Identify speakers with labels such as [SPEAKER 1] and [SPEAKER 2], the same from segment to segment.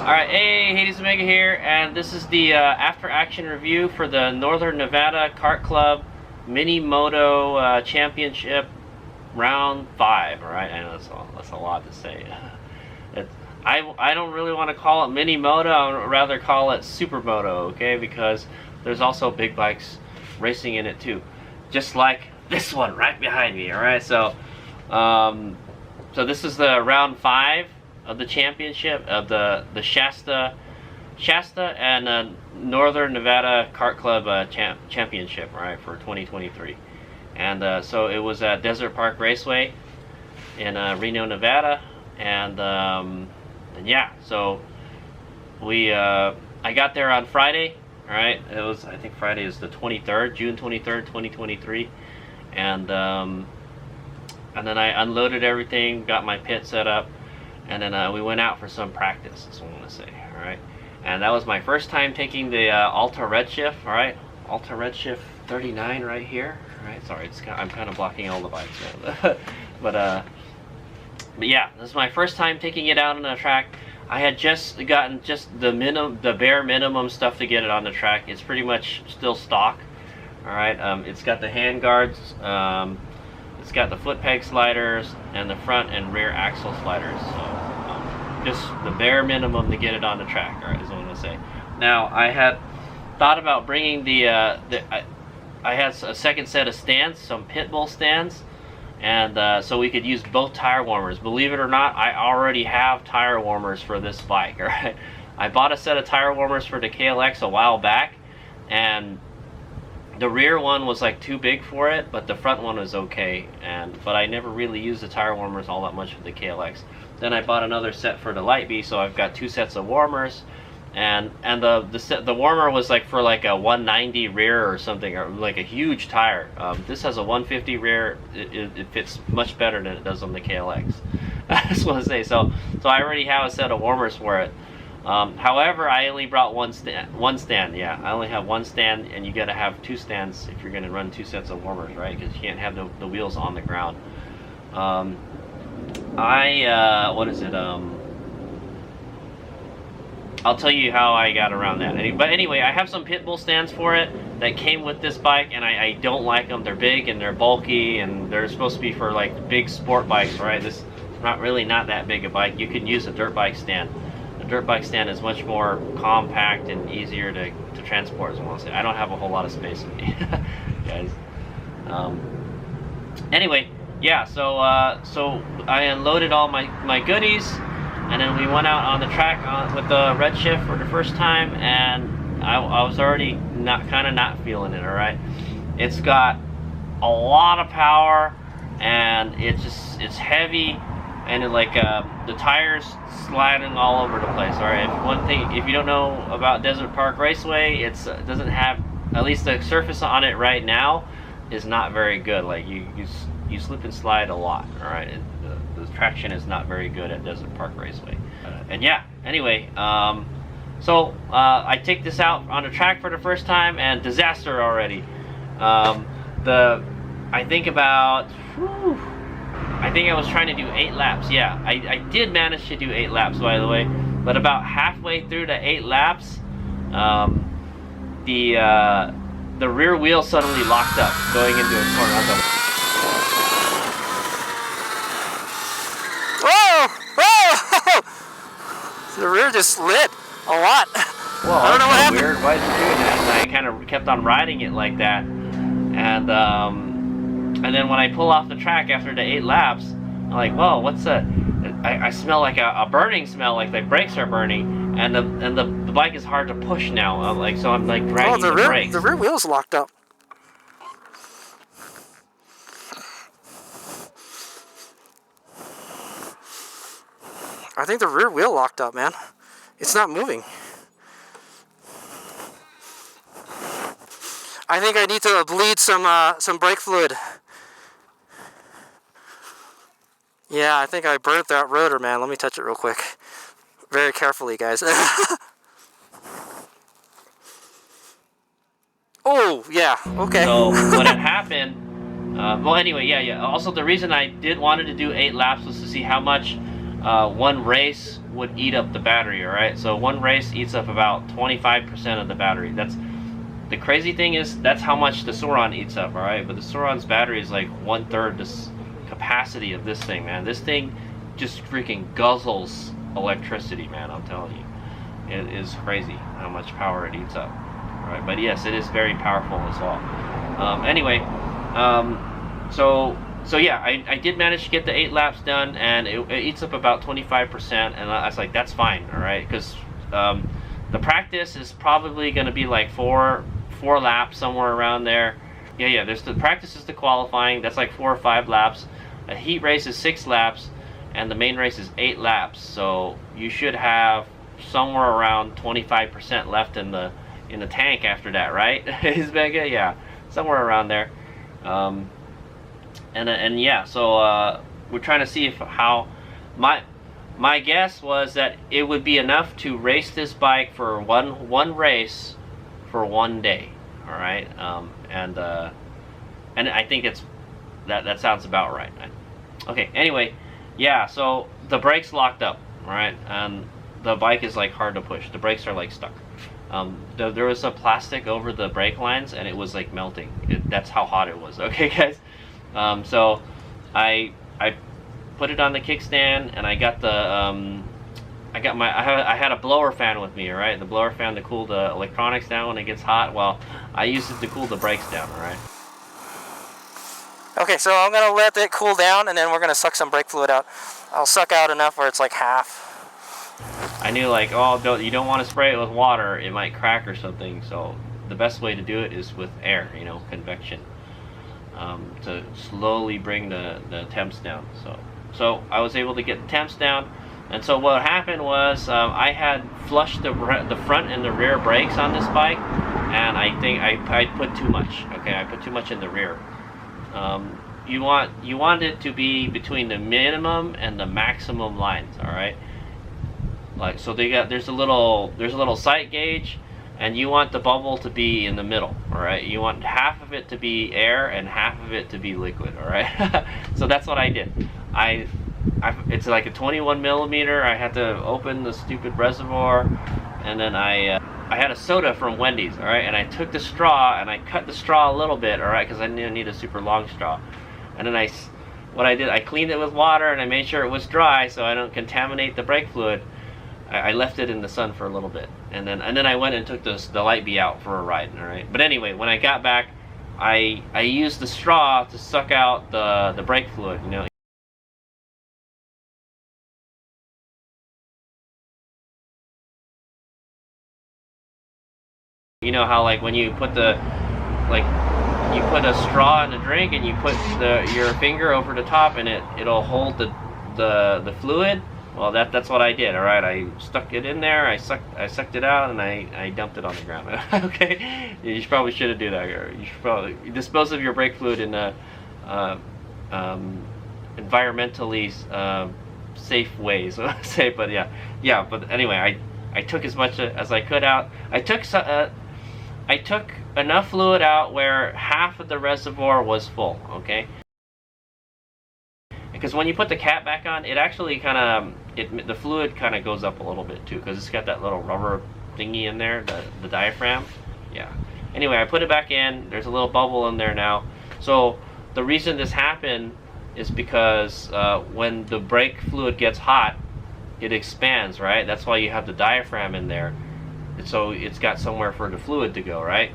[SPEAKER 1] Alright, hey, Hades Omega here, and this is the after-action review for the Northern Nevada Kart Club Mini Moto Championship Round 5, alright? I know that's a lot to say. I don't really want to call it Mini Moto, I would rather call it Supermoto, okay? Because there's also big bikes racing in it too. Just like this one right behind me, alright? So this is the Round 5 of the championship of the Shasta and Northern Nevada Kart Club championship, right, for 2023. And so it was at Desert Park Raceway in Reno, Nevada, and yeah, so I got there on Friday, right? It was, I think Friday is the 23rd, June 23rd, 2023, and then I unloaded everything, got my pit set up. And then we went out for some practice, that's what I want to say, alright? And that was my first time taking the Alta Redshift, alright? Alta Redshift 39 right here, alright? Sorry, I'm kind of blocking all the bikes, but yeah, this is my first time taking it out on the track. I had just gotten the bare minimum stuff to get it on the track. It's pretty much still stock, alright? It's got the hand guards, it's got the foot peg sliders and the front and rear axle sliders. So just the bare minimum to get it on the track, alright, is what I'm going to say. Now, I had thought about bringing I had a second set of stands, some pit bull stands, and so we could use both tire warmers. Believe it or not, I already have tire warmers for this bike, alright? I bought a set of tire warmers for the KLX a while back, and the rear one was like too big for it, but the front one was okay. But I never really used the tire warmers all that much with the KLX. Then I bought another set for the Light B, so I've got two sets of warmers, and the warmer was like for like a 190 rear or something, or like a huge tire. This has a 150 rear. It fits much better than it does on the KLX. I just want to say so. I already have a set of warmers for it. However, I only brought one stand. Yeah, I only have one stand, and you got to have two stands if you're going to run two sets of warmers, right? Because you can't have the wheels on the ground. What is it? I'll tell you how I got around that. But anyway, I have some pit bull stands for it that came with this bike, and I don't like them. They're big and they're bulky, and they're supposed to be for like big sport bikes, right? This is not that big a bike. You can use a dirt bike stand. Dirt bike stand is much more compact and easier to transport, as I want to say. I don't have a whole lot of space with me, guys. Anyway, yeah, so I unloaded all my goodies, and then we went out on the track with the Redshift for the first time, and I was already kind of not feeling it, alright? It's got a lot of power, and it's heavy, and the tires sliding all over the place. All right. If you don't know about Desert Park Raceway, it doesn't have, at least the surface on it right now is not very good. Like you slip and slide a lot. All right. The traction is not very good at Desert Park Raceway. And yeah. Anyway, so I take this out on the track for the first time, and disaster already. I think I was trying to do 8 laps. Yeah, I did manage to do 8 laps, by the way. But about halfway through the 8 laps, the rear wheel suddenly locked up, going into a corner.
[SPEAKER 2] Whoa! The rear just slid a lot.
[SPEAKER 1] Well, I don't know what happened. Weird. Why is it doing that? And I kind of kept on riding it like that, and then when I pull off the track after the 8 laps, I'm like, whoa, what's that? I smell like a burning smell, like the brakes are burning, and the bike is hard to push now. So I'm like dragging the brakes.
[SPEAKER 2] The rear wheel's locked up. I think the rear wheel locked up, man. It's not moving. I think I need to bleed some brake fluid. Yeah, I think I burnt that rotor, man. Let me touch it real quick. Very carefully, guys. Oh, yeah, okay.
[SPEAKER 1] So, what had happened, well, anyway, yeah. Also, the reason I wanted to do 8 laps was to see how much one race would eat up the battery, all right? So one race eats up about 25% of the battery. That's the crazy thing is that's how much the Sauron eats up, all right? But the Sauron's battery is like 1/3 this capacity of this thing, man. This thing just freaking guzzles electricity, man. I'm telling you, it is crazy how much power it eats up, all right? But yes, it is very powerful as well. Anyway, so yeah, I did manage to get the 8 laps done, and it eats up about 25%, and I was like, that's fine, all right, because the practice is probably going to be like four laps, somewhere around there. Yeah, there's the practice is the qualifying, that's like 4 or 5 laps. A heat race is 6 laps, and the main race is 8 laps. So you should have somewhere around 25% left in the tank after that, right? Is Mega? Yeah, somewhere around there. And yeah, so we're trying to see how my guess was that it would be enough to race this bike for one race for 1 day. All right, and I think it's that sounds about right. Okay, anyway, yeah, so the brakes locked up, right, and the bike is like hard to push. The brakes are like stuck. There was a plastic over the brake lines, and it was like melting. That's how hot it was. Okay, guys. So I put it on the kickstand, and I got the I had a blower fan with me, all right? The blower fan to cool the electronics down when it gets hot. Well, I used it to cool the brakes down, all right?
[SPEAKER 2] Okay, so I'm gonna let it cool down, and then we're gonna suck some brake fluid out. I'll suck out enough where it's like half.
[SPEAKER 1] I knew, like, oh, you don't want to spray it with water, it might crack or something. So the best way to do it is with air, you know, convection, to slowly bring the temps down. So I was able to get the temps down. And so what happened was I had flushed the front and the rear brakes on this bike, and I think I put too much. Okay, I put too much in the rear. You want it to be between the minimum and the maximum lines. All right, like so there's a little sight gauge, and you want the bubble to be in the middle. All right, you want half of it to be air and half of it to be liquid. All right, so that's what I did. It's like a 21 millimeter. I had to open the stupid reservoir, and then I had a soda from Wendy's, all right, and I took the straw and I cut the straw a little bit, all right, because I didn't need a super long straw. And then what I did, I cleaned it with water, and I made sure it was dry so I don't contaminate the brake fluid. I left it in the sun for a little bit, and then I went and took the light bee out for a ride, all right. But anyway, when I got back, I used the straw to suck out the brake fluid, you know. You know how, like, when you put you put a straw in a drink and you put your finger over the top and it'll hold the fluid. Well, that's what I did. All right, I stuck it in there. I sucked it out, and I dumped it on the ground. Okay, you probably shouldn't do that. You should probably dispose of your brake fluid in a environmentally safe way. So I say, but yeah. But anyway, I took as much as I could out. I took enough fluid out where half of the reservoir was full, okay? Because when you put the cap back on, it actually the fluid kind of goes up a little bit too, because it's got that little rubber thingy in there, the diaphragm. Yeah. Anyway, I put it back in. There's a little bubble in there now. So the reason this happened is because when the brake fluid gets hot, it expands, right? That's why you have the diaphragm in there. So it's got somewhere for the fluid to go, right?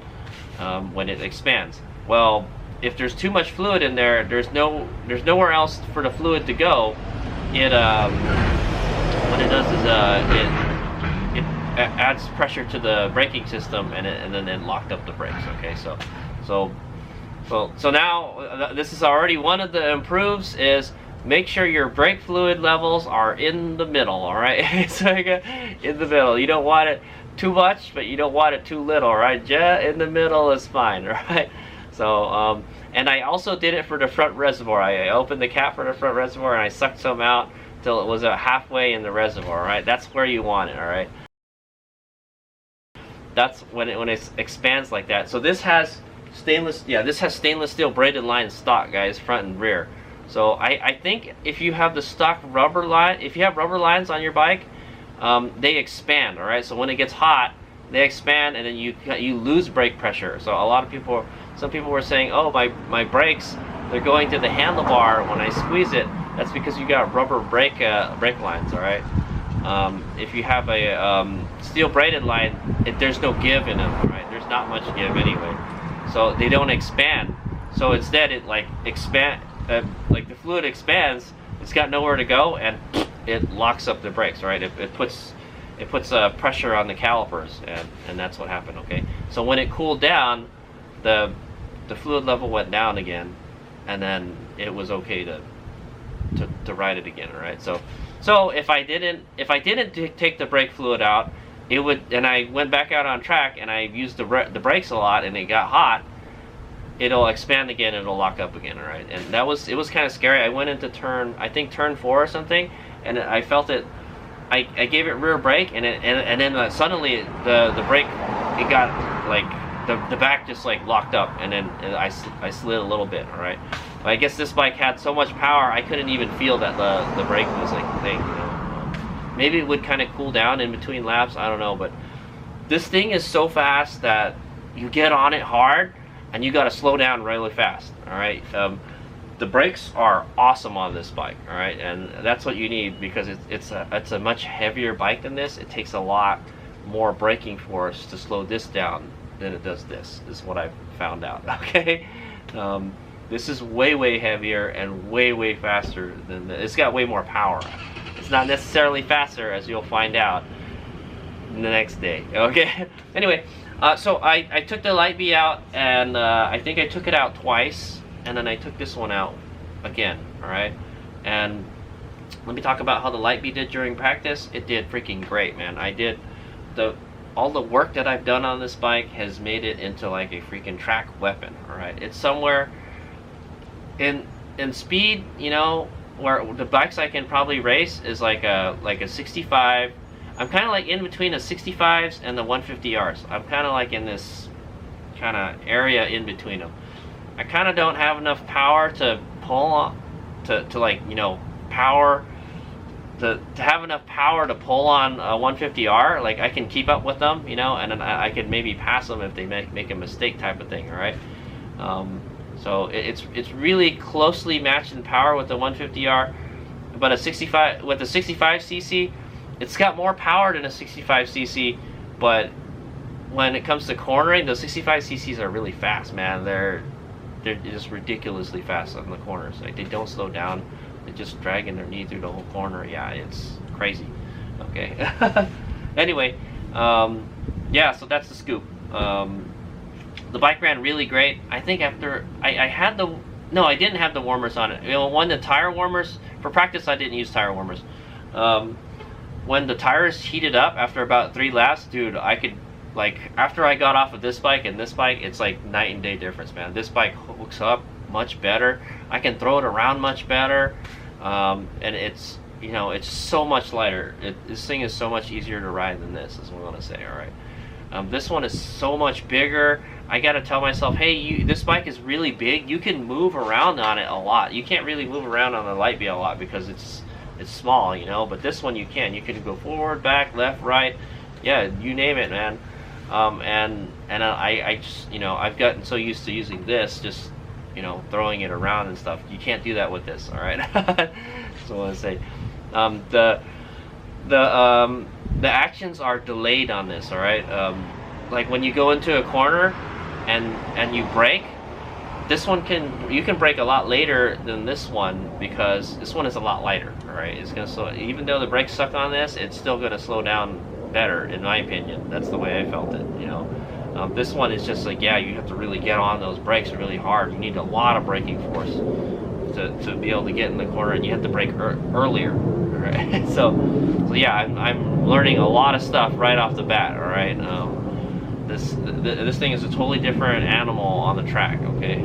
[SPEAKER 1] When it expands. Well, if there's too much fluid in there, there's nowhere else for the fluid to go. What it does is it adds pressure to the braking system, and then it locked up the brakes. Okay, so now this is already one of the improves is make sure your brake fluid levels are in the middle. All right, it's like in the middle. You don't want it too much, but you don't want it too little, right? Just in the middle is fine, right? So, and I also did it for the front reservoir. I opened the cap for the front reservoir and I sucked some out till it was halfway in the reservoir, right? That's where you want it, all right? That's when it expands like that. So this has stainless steel braided line stock, guys, front and rear. So I think if you have the stock rubber line, if you have rubber lines on your bike, they expand. All right. So when it gets hot, they expand, and then you lose brake pressure. So a lot of people, some people were saying, oh, my brakes, they're going to the handlebar when I squeeze it. That's because you got rubber brake lines. All right. If you have a steel braided line, there's no give in them. All right. There's not much give anyway. So they don't expand. So instead, it like like the fluid expands. It's got nowhere to go, and it locks up the brakes. Right. It puts pressure on the calipers, and that's what happened. Okay. So when it cooled down, the fluid level went down again, and then it was okay to ride it again. All right. So if I didn't take the brake fluid out, it would, and I went back out on track and I used the brakes a lot and it got hot, it'll expand again, it'll lock up again. All right. And it was kind of scary. I went into turn 4 or something, and I felt it. I gave it rear brake, and then suddenly the brake, it got like the back just like locked up, and then I slid a little bit. All right. But I guess this bike had so much power I couldn't even feel that the brake was like a thing. You know? Maybe it would kind of cool down in between laps. I don't know, but this thing is so fast that you get on it hard, and you got to slow down really fast. All right. The brakes are awesome on this bike. All right, and that's what you need, because it's a much heavier bike than this. It takes a lot more braking force to slow this down than it does this. Is what I've found out. Okay. This is way heavier and way faster than this. It's got way more power. It's not necessarily faster, as you'll find out the next day. Okay. Anyway, so I took the light B out, and I think I took it out twice, and then I took this one out again. All right. And let me talk about how the light B did during practice. It did freaking great, man. All the work that I've done on this bike has made it into like a freaking track weapon. All right. It's somewhere in speed, you know, where the bikes I can probably race is like a 65. I'm kind of like in between the 65s and the 150Rs. I'm kind of like in this kind of area in between them. I kind of don't have enough power to pull on, to like, you know, power to have enough power to pull on a 150R. Like I can keep up with them, you know, and then I could maybe pass them if they make a mistake, type of thing. All right. So it's really closely matched in power with the 150R, but a 65 with the 65cc, it's got more power than a 65cc, but when it comes to cornering, the 65cc's are really fast, man. They're just ridiculously fast on the corners. Like they don't slow down. They're just dragging their knee through the whole corner. Yeah, it's crazy. Okay. Anyway, yeah. So that's the scoop. The bike ran really great. I think after I had I didn't have the warmers on it. You know, the tire warmers for practice, I didn't use tire warmers. When the tires heated up after about 3 laps, dude, I could, like, after I got off of this bike and this bike, it's like night and day difference, man. This bike hooks up much better. I can throw it around much better, and it's, you know, it's so much lighter. This thing is so much easier to ride than this, is what I want to say. All right. This one is so much bigger. I gotta tell myself, hey, this bike is really big. You can move around on it a lot. You can't really move around on the light B a lot because it's small, you know. But this one you can. You can go forward, back, left, right. Yeah, you name it, man. And I just, you know, I've gotten so used to using this, just, you know, throwing it around and stuff. You can't do that with this. All right. That's what I want to say. The actions are delayed on this. All right. Like when you go into a corner and you brake, this one you can brake a lot later than this one, because this one is a lot lighter. All right. It's gonna slow, even though the brakes suck on this, it's still gonna slow down better, in my opinion. That's the way I felt it, you know. This one is just like, yeah, you have to really get on those brakes really hard. You need a lot of braking force to be able to get in the corner, and you have to brake earlier. All right. So yeah, I'm learning a lot of stuff right off the bat. All right. This thing is a totally different animal on the track. Okay.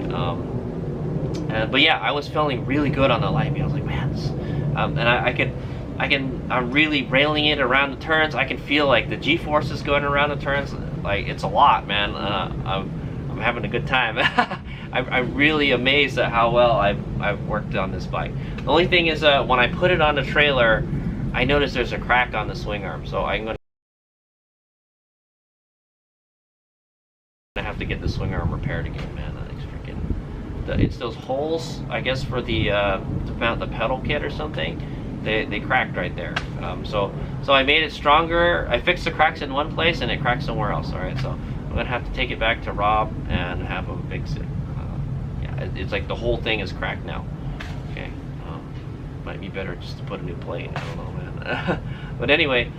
[SPEAKER 1] But yeah, I was feeling really good on the light B. I was like, man, and I'm really railing it around the turns. I can feel like the G-forces going around the turns. Like, it's a lot, man. I'm I'm having a good time. I'm really amazed at how well I've worked on this bike. The only thing is when I put it on the trailer, I noticed there's a crack on the swing arm, so I'm going to have to get the swing arm repaired again, man. That thing's freaking... It's those holes, I guess, for the to mount the pedal kit or something. They cracked right there. So I made it stronger. I fixed the cracks in one place and it cracked somewhere else. All right, so I'm gonna have to take it back to Rob and have him fix it. Yeah, it's like the whole thing is cracked now. Okay, might be better just to put a new plate. I don't know, man. But anyway,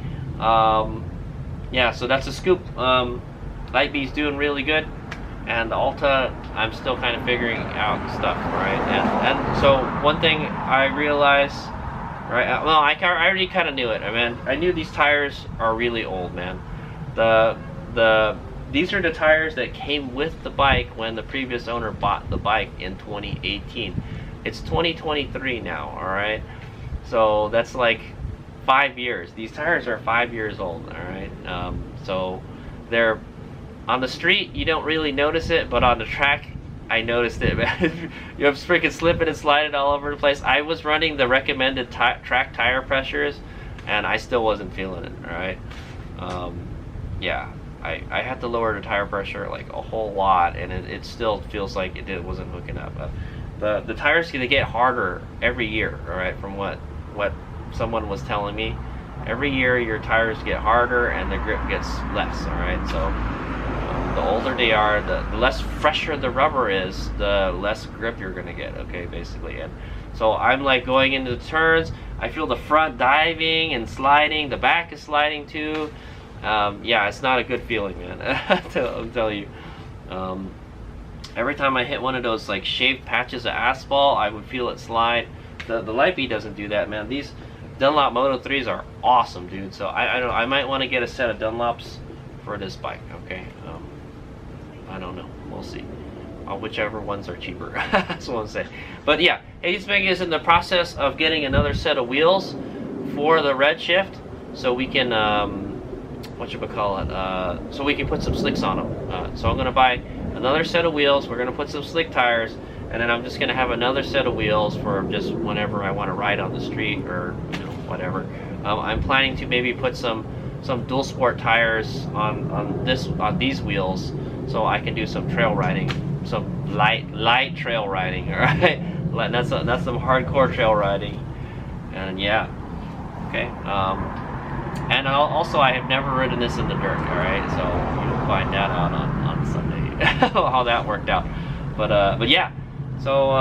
[SPEAKER 1] yeah. So that's a scoop. Light B's doing really good, and the Alta, I'm still kind of figuring out stuff, right? And so one thing I realized. Right. Well, I already kind of knew it. I mean, I knew these tires are really old, man. These are the tires that came with the bike when the previous owner bought the bike in 2018. It's 2023 now. All right. So that's like 5 years. These tires are 5 years old. All right. So they're on the street, you don't really notice it, but on the track, I noticed it, man. You're freaking slipping and sliding all over the place. I was running the recommended track tire pressures, and I still wasn't feeling it, alright? Yeah, I had to lower the tire pressure like a whole lot, and it still feels like it wasn't hooking up. The tires gonna get harder every year, alright, from what someone was telling me. Every year your tires get harder and the grip gets less, alright? So the older they are, the less fresher the rubber is, the less grip you're gonna get, okay, basically. And so I'm like going into the turns, I feel the front diving and sliding, the back is sliding too. Yeah, it's not a good feeling, man. I'm telling you. Every time I hit one of those like shaved patches of asphalt, I would feel it slide. The Light B doesn't do that, man. These Dunlop Moto 3s are awesome, dude. So I might want to get a set of Dunlops for this bike, okay? I don't know. We'll see. Whichever ones are cheaper. That's what I'm saying. But yeah, Hazebeg is in the process of getting another set of wheels for the Redshift, so we can so we can put some slicks on them. So I'm gonna buy another set of wheels. We're gonna put some slick tires, and then I'm just gonna have another set of wheels for just whenever I want to ride on the street or whatever. I'm planning to maybe put some dual sport tires on these wheels, so I can do some trail riding, some light trail riding. All right, that's some hardcore trail riding, and yeah, okay. And also I have never ridden this in the dirt. All right, so you'll find that out on Sunday how that worked out. But yeah, so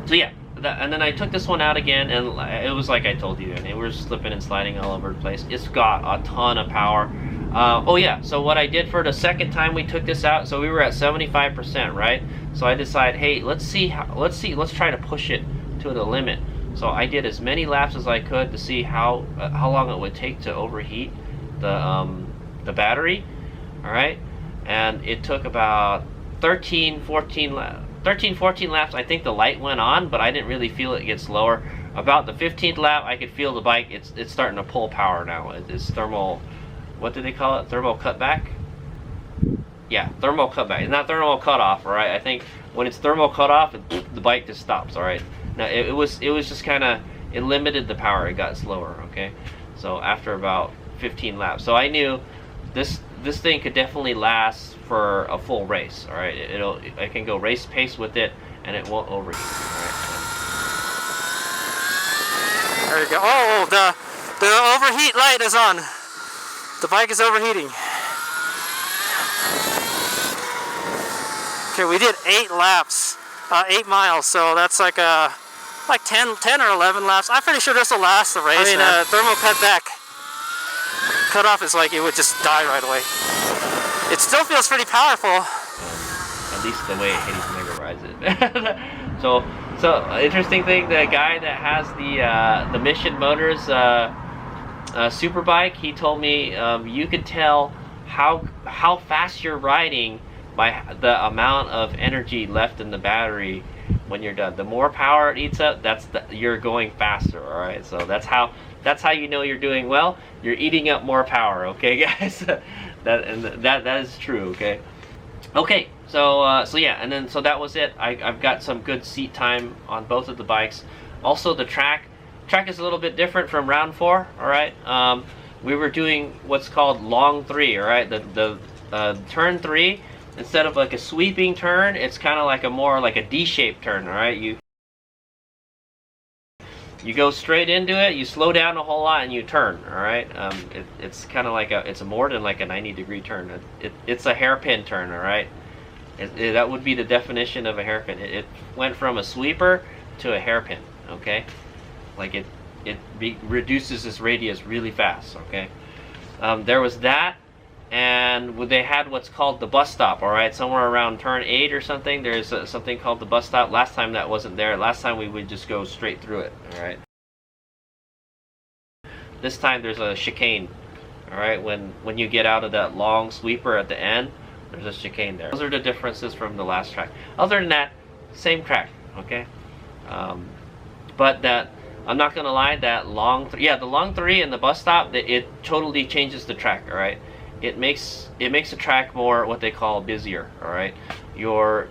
[SPEAKER 1] yeah. And then I took this one out again, and it was like I told you, and it was slipping and sliding all over the place. It's got a ton of power. Oh yeah, so what I did for the second time we took this out, so we were at 75%, right? So I decided, hey, let's try to push it to the limit. So I did as many laps as I could to see how long it would take to overheat the battery. All right, and it took about 13, 14 laps. I think the light went on, but I didn't really feel it get slower. About the 15th lap, I could feel the bike. It's starting to pull power now. It's thermal. What do they call it? Thermal cutback? Yeah, thermal cutback. It's not thermal cutoff, all right? I think when it's thermal cutoff, the bike just stops, all right? Now it was just kind of, it limited the power. It got slower, okay? So after about 15 laps, so I knew this thing could definitely last for a full race, all right? I can go race pace with it, and it won't overheat, all right?
[SPEAKER 2] There you go. Oh, the overheat light is on. The bike is overheating. Okay, we did 8 laps, 8 miles, so that's like 10 or 11 laps. I'm pretty sure this will last the race. I mean, thermal cutback. Cutoff is like it would just die right away. It still feels pretty powerful.
[SPEAKER 1] At least the way Hades Mega rides it. So interesting thing, the guy that has the Mission Motors super bike, he told me you could tell how fast you're riding by the amount of energy left in the battery when you're done. The more power it eats up, you're going faster, all right? So that's how you know you're doing well. You're eating up more power, okay, guys? that is true, okay? Okay, so yeah, and then so that was it. I've got some good seat time on both of the bikes. Also, the track is a little bit different from round 4. All right, we were doing what's called long 3. All right, the turn 3, instead of like a sweeping turn, it's kind of like a more like a D-shaped turn. All right, you go straight into it, you slow down a whole lot, and you turn. All right, it's kind of like it's more than like a 90-degree turn. It's a hairpin turn. All right, that would be the definition of a hairpin. It went from a sweeper to a hairpin. Okay, like it reduces its radius really fast. Okay, there was that. And they had what's called the bus stop, all right? Somewhere around turn 8 or something, there's something called the bus stop. Last time that wasn't there. Last time we would just go straight through it, all right? This time there's a chicane, all right? When you get out of that long sweeper at the end, there's a chicane there. Those are the differences from the last track. Other than that, same track, okay? But that, I'm not gonna lie, that the long 3 and the bus stop, it totally changes the track, all right? It makes the track more what they call busier. All right, the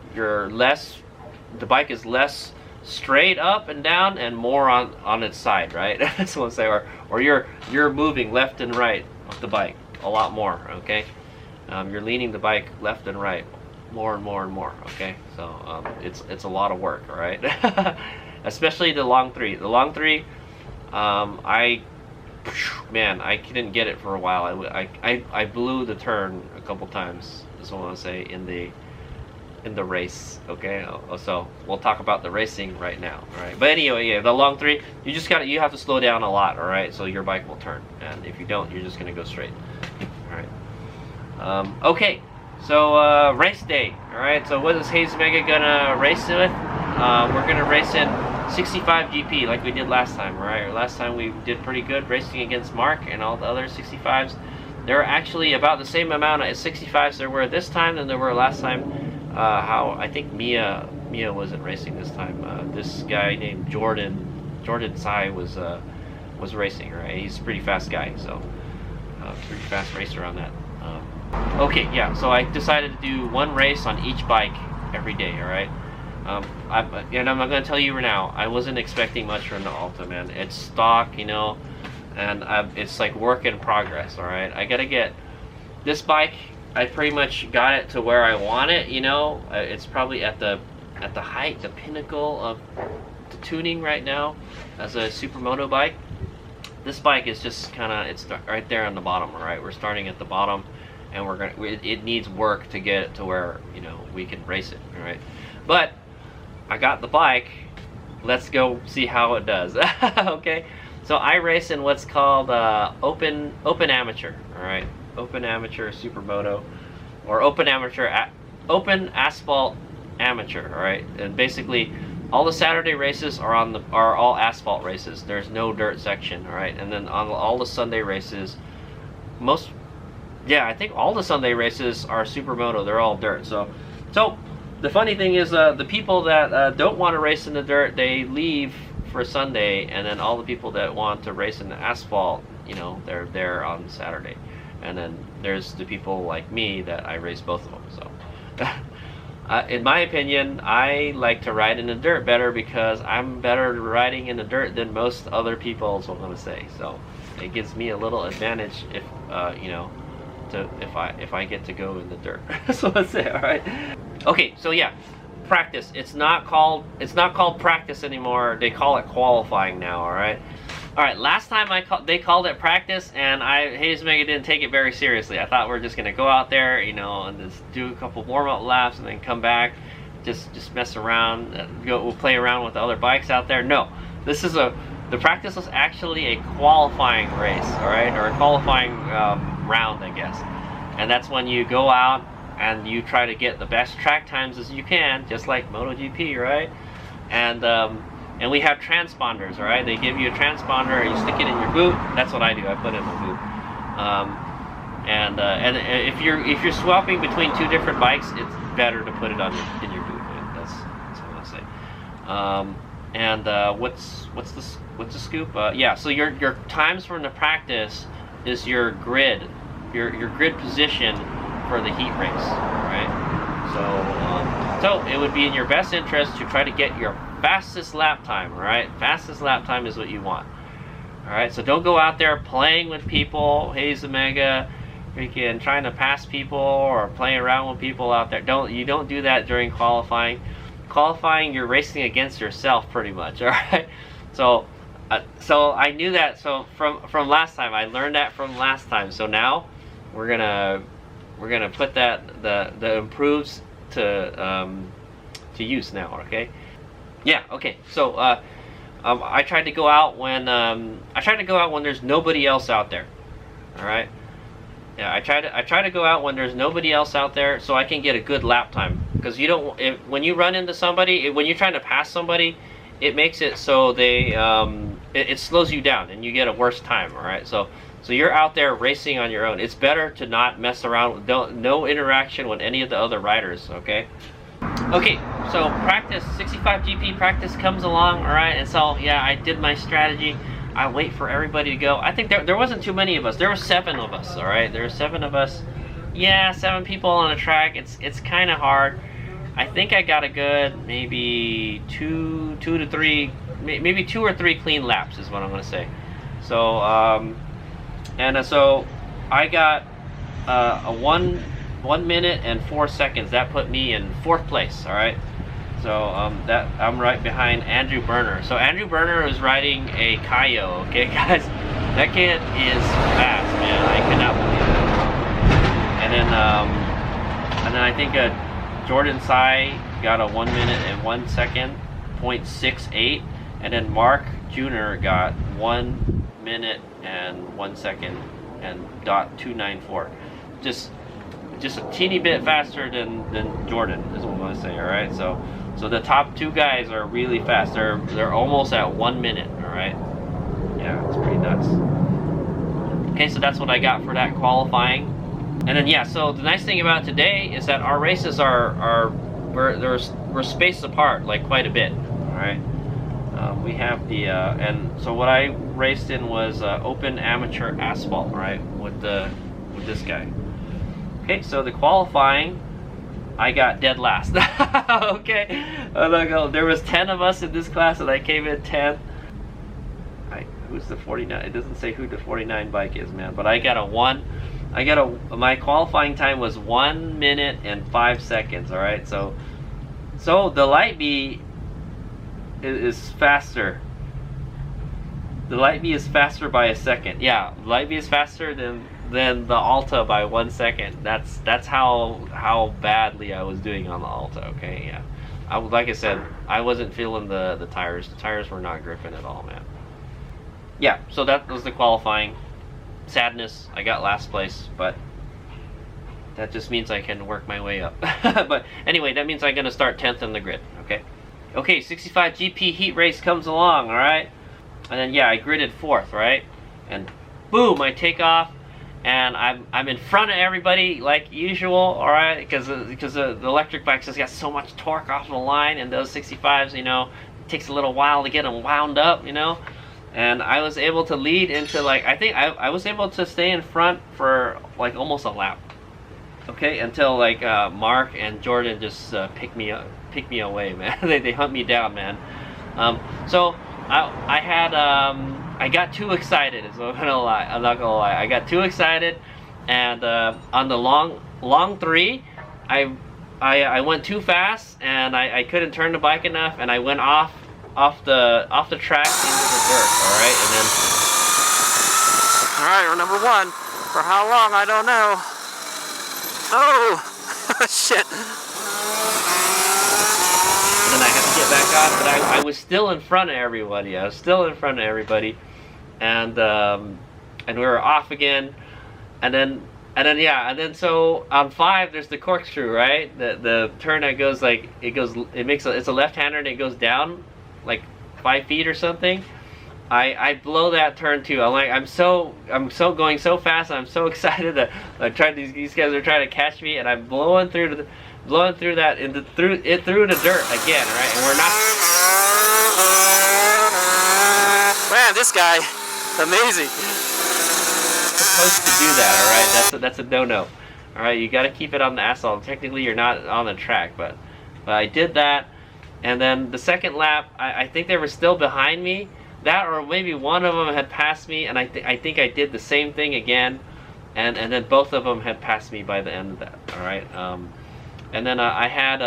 [SPEAKER 1] bike is less straight up and down and more on its side. Right, that's what I say. Or you're moving left and right of the bike a lot more. Okay, you're leaning the bike left and right more and more and more. Okay, so it's a lot of work. All right, especially the long 3. The long 3, man, I couldn't get it for a while. I blew the turn a couple times. That's what I want to say in the race. Okay, so we'll talk about the racing right now. All right, but anyway, yeah, the long 3, you have to slow down a lot. All right, so your bike will turn, and if you don't, you're just gonna go straight. All right. Okay, so race day. All right, so what is Hayes Mega gonna race with? We're gonna race in 65 GP like we did last time, right? Last time we did pretty good racing against Mark and all the other 65s. There are actually about the same amount of 65s there were this time than there were last time. How I think Mia wasn't racing this time. This guy named Jordan Tsai was racing, right? He's a pretty fast guy, so pretty fast racer on that. Okay, yeah. So I decided to do one race on each bike every day. All right. And I'm going to tell you right now, I wasn't expecting much from the Alta, man. It's stock, you know, and it's like work in progress, all right? I got to get this bike. I pretty much got it to where I want it, you know. It's probably at the height, the pinnacle of the tuning right now as a supermoto bike. This bike is just kind of, it's right there on the bottom, all right? We're starting at the bottom, and it needs work to get it to where, you know, we can race it, all right? But I got the bike. Let's go see how it does. Okay, so I race in what's called open amateur. All right, open amateur supermoto, or open asphalt amateur. All right, and basically all the Saturday races are all asphalt races. There's no dirt section. All right, and then on all the Sunday races, I think all the Sunday races are supermoto. They're all dirt. So. The funny thing is, the people that don't want to race in the dirt, they leave for Sunday, and then all the people that want to race in the asphalt, you know, they're there on Saturday. And then there's the people like me that I race both of them. So, in my opinion, I like to ride in the dirt better because I'm better riding in the dirt than most other people, is what I'm going to say. So, it gives me a little advantage if, you know, if I get to go in the dirt. So let's say, all right. Okay, so yeah, practice. It's not called practice anymore. They call it qualifying now. All right. All right. Last time they called it practice, and Hayes Mega didn't take it very seriously. I thought we were just gonna go out there, you know, and just do a couple warm-up laps, and then come back, just mess around, we'll play around with the other bikes out there. No, the practice was actually a qualifying race. All right, or a qualifying round, I guess. And that's when you go out and you try to get the best track times as you can, just like MotoGP, right? And we have transponders, all right? They give you a transponder, you stick it in your boot. That's what I do. I put it in my boot. And if you're swapping between two different bikes, it's better to put it in your boot. That's what I say. What's the scoop? Yeah. So your times from the practice is your grid position for the heat race, right? So it would be in your best interest to try to get your fastest lap time, all right? Fastest lap time is what you want. All right, so don't go out there playing with people, Haze Omega, freaking trying to pass people or playing around with people out there. You don't do that during qualifying. Qualifying, you're racing against yourself pretty much, all right? So I knew that. So from last time, I learned that from last time. So now we're gonna put that the improves to use now. Okay. Yeah. Okay. So I tried to go out when there's nobody else out there. All right. Yeah. I try to go out when there's nobody else out there, so I can get a good lap time. Because when you run into somebody, when you're trying to pass somebody, it makes it so they it slows you down and you get a worse time. All right. So you're out there racing on your own. It's better to not mess around. No interaction with any of the other riders. Okay. Okay, so practice, 65 GP practice comes along, all right, and so, yeah, I did my strategy. I wait for everybody to go. I think there wasn't too many of us. There were 7 of us, all right? There were 7 of us. Yeah, 7 people on a track. It's kind of hard. I think I got a good maybe 2 to 3, maybe 2 or 3 clean laps is what I'm going to say. So, so I got a 1 minute and 4 seconds. That put me in 4th place. All right. So that I'm right behind Andrew Berner. So Andrew Berner is riding a Kayo. Okay, guys, that kid is fast, man. I cannot believe it. And then I think Jordan Tsai got a 1 minute and 1 second, 0.68, and then Mark Jr. got 1 minute and 1 second and .294. Just a teeny bit faster than Jordan is what I'm gonna say. All right, so the top 2 guys are really fast. They're almost at 1 minute. All right, yeah, it's pretty nuts. Okay, so that's what I got for that qualifying. And then yeah, so the nice thing about today is that our races we're spaced apart like quite a bit. All right, we have the and so what I raced in was open amateur asphalt, right, with this guy. Okay, so the qualifying, I got dead last. Okay, there was 10 of us in this class, and I came in 10th. Who's the 49? It doesn't say who the 49 bike is, man. But my qualifying time was 1 minute and 5 seconds. All right, so the Light Bee is faster. The Light Bee is faster by a second. Yeah, Light Bee is faster than the Alta by 1 second. That's how badly I was doing on the Alta. Okay, yeah. Like I said, I wasn't feeling the tires. The tires were not gripping at all, man. Yeah, so that was the qualifying. Sadness, I got last place, but that just means I can work my way up. But anyway, that means I'm gonna start 10th in the grid. Okay, 65 GP heat race comes along. All right, and then yeah, I gridded 4th, right, and boom, I take off. And I'm in front of everybody like usual, all right, because the electric bikes has got so much torque off the line, and those 65s, you know, it takes a little while to get them wound up, you know. And I was able to lead into I think I was able to stay in front for like almost a lap, okay, until Mark and Jordan just pick me away, man. they hunt me down, man. So I had I got too excited, is what I'm gonna lie. I'm not gonna lie. I got too excited, and on the long 3, I went too fast, and I couldn't turn the bike enough, and I went off the track into the dirt. All right, and then
[SPEAKER 2] we're number 1 for how long? I don't know. Oh, shit.
[SPEAKER 1] And then I had to get back on, but I was still in front of everybody. And we were off again, and then so on 5 there's the corkscrew, right? The turn that goes it's a left-hander and it goes down like 5 feet or something. I blow that turn too. I'm so going so fast, and I'm so excited that these guys are trying to catch me, and I'm blowing through that through the dirt again, right? And we're not.
[SPEAKER 2] Man, this guy. Amazing.
[SPEAKER 1] Supposed to do that, all right? That's a no-no. All right, you got to keep it on the asphalt. Technically, you're not on the track, but I did that. And then the second lap, I think they were still behind me. That or maybe one of them had passed me, and I think I did the same thing again. And then both of them had passed me by the end of that. All right. And then I had,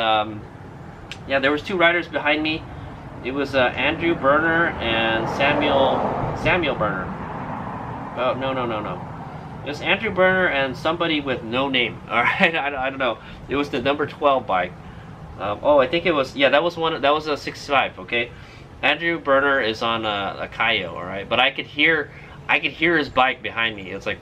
[SPEAKER 1] yeah, there was 2 riders behind me. It was Andrew Berner and Samuel Berner. Oh, no. It was Andrew Berner and somebody with no name. All right, I don't know. It was the number 12 bike. Oh, I think it was, yeah, that was a 65, okay? Andrew Berner is on a Kayo, all right? But I could hear his bike behind me. It's like,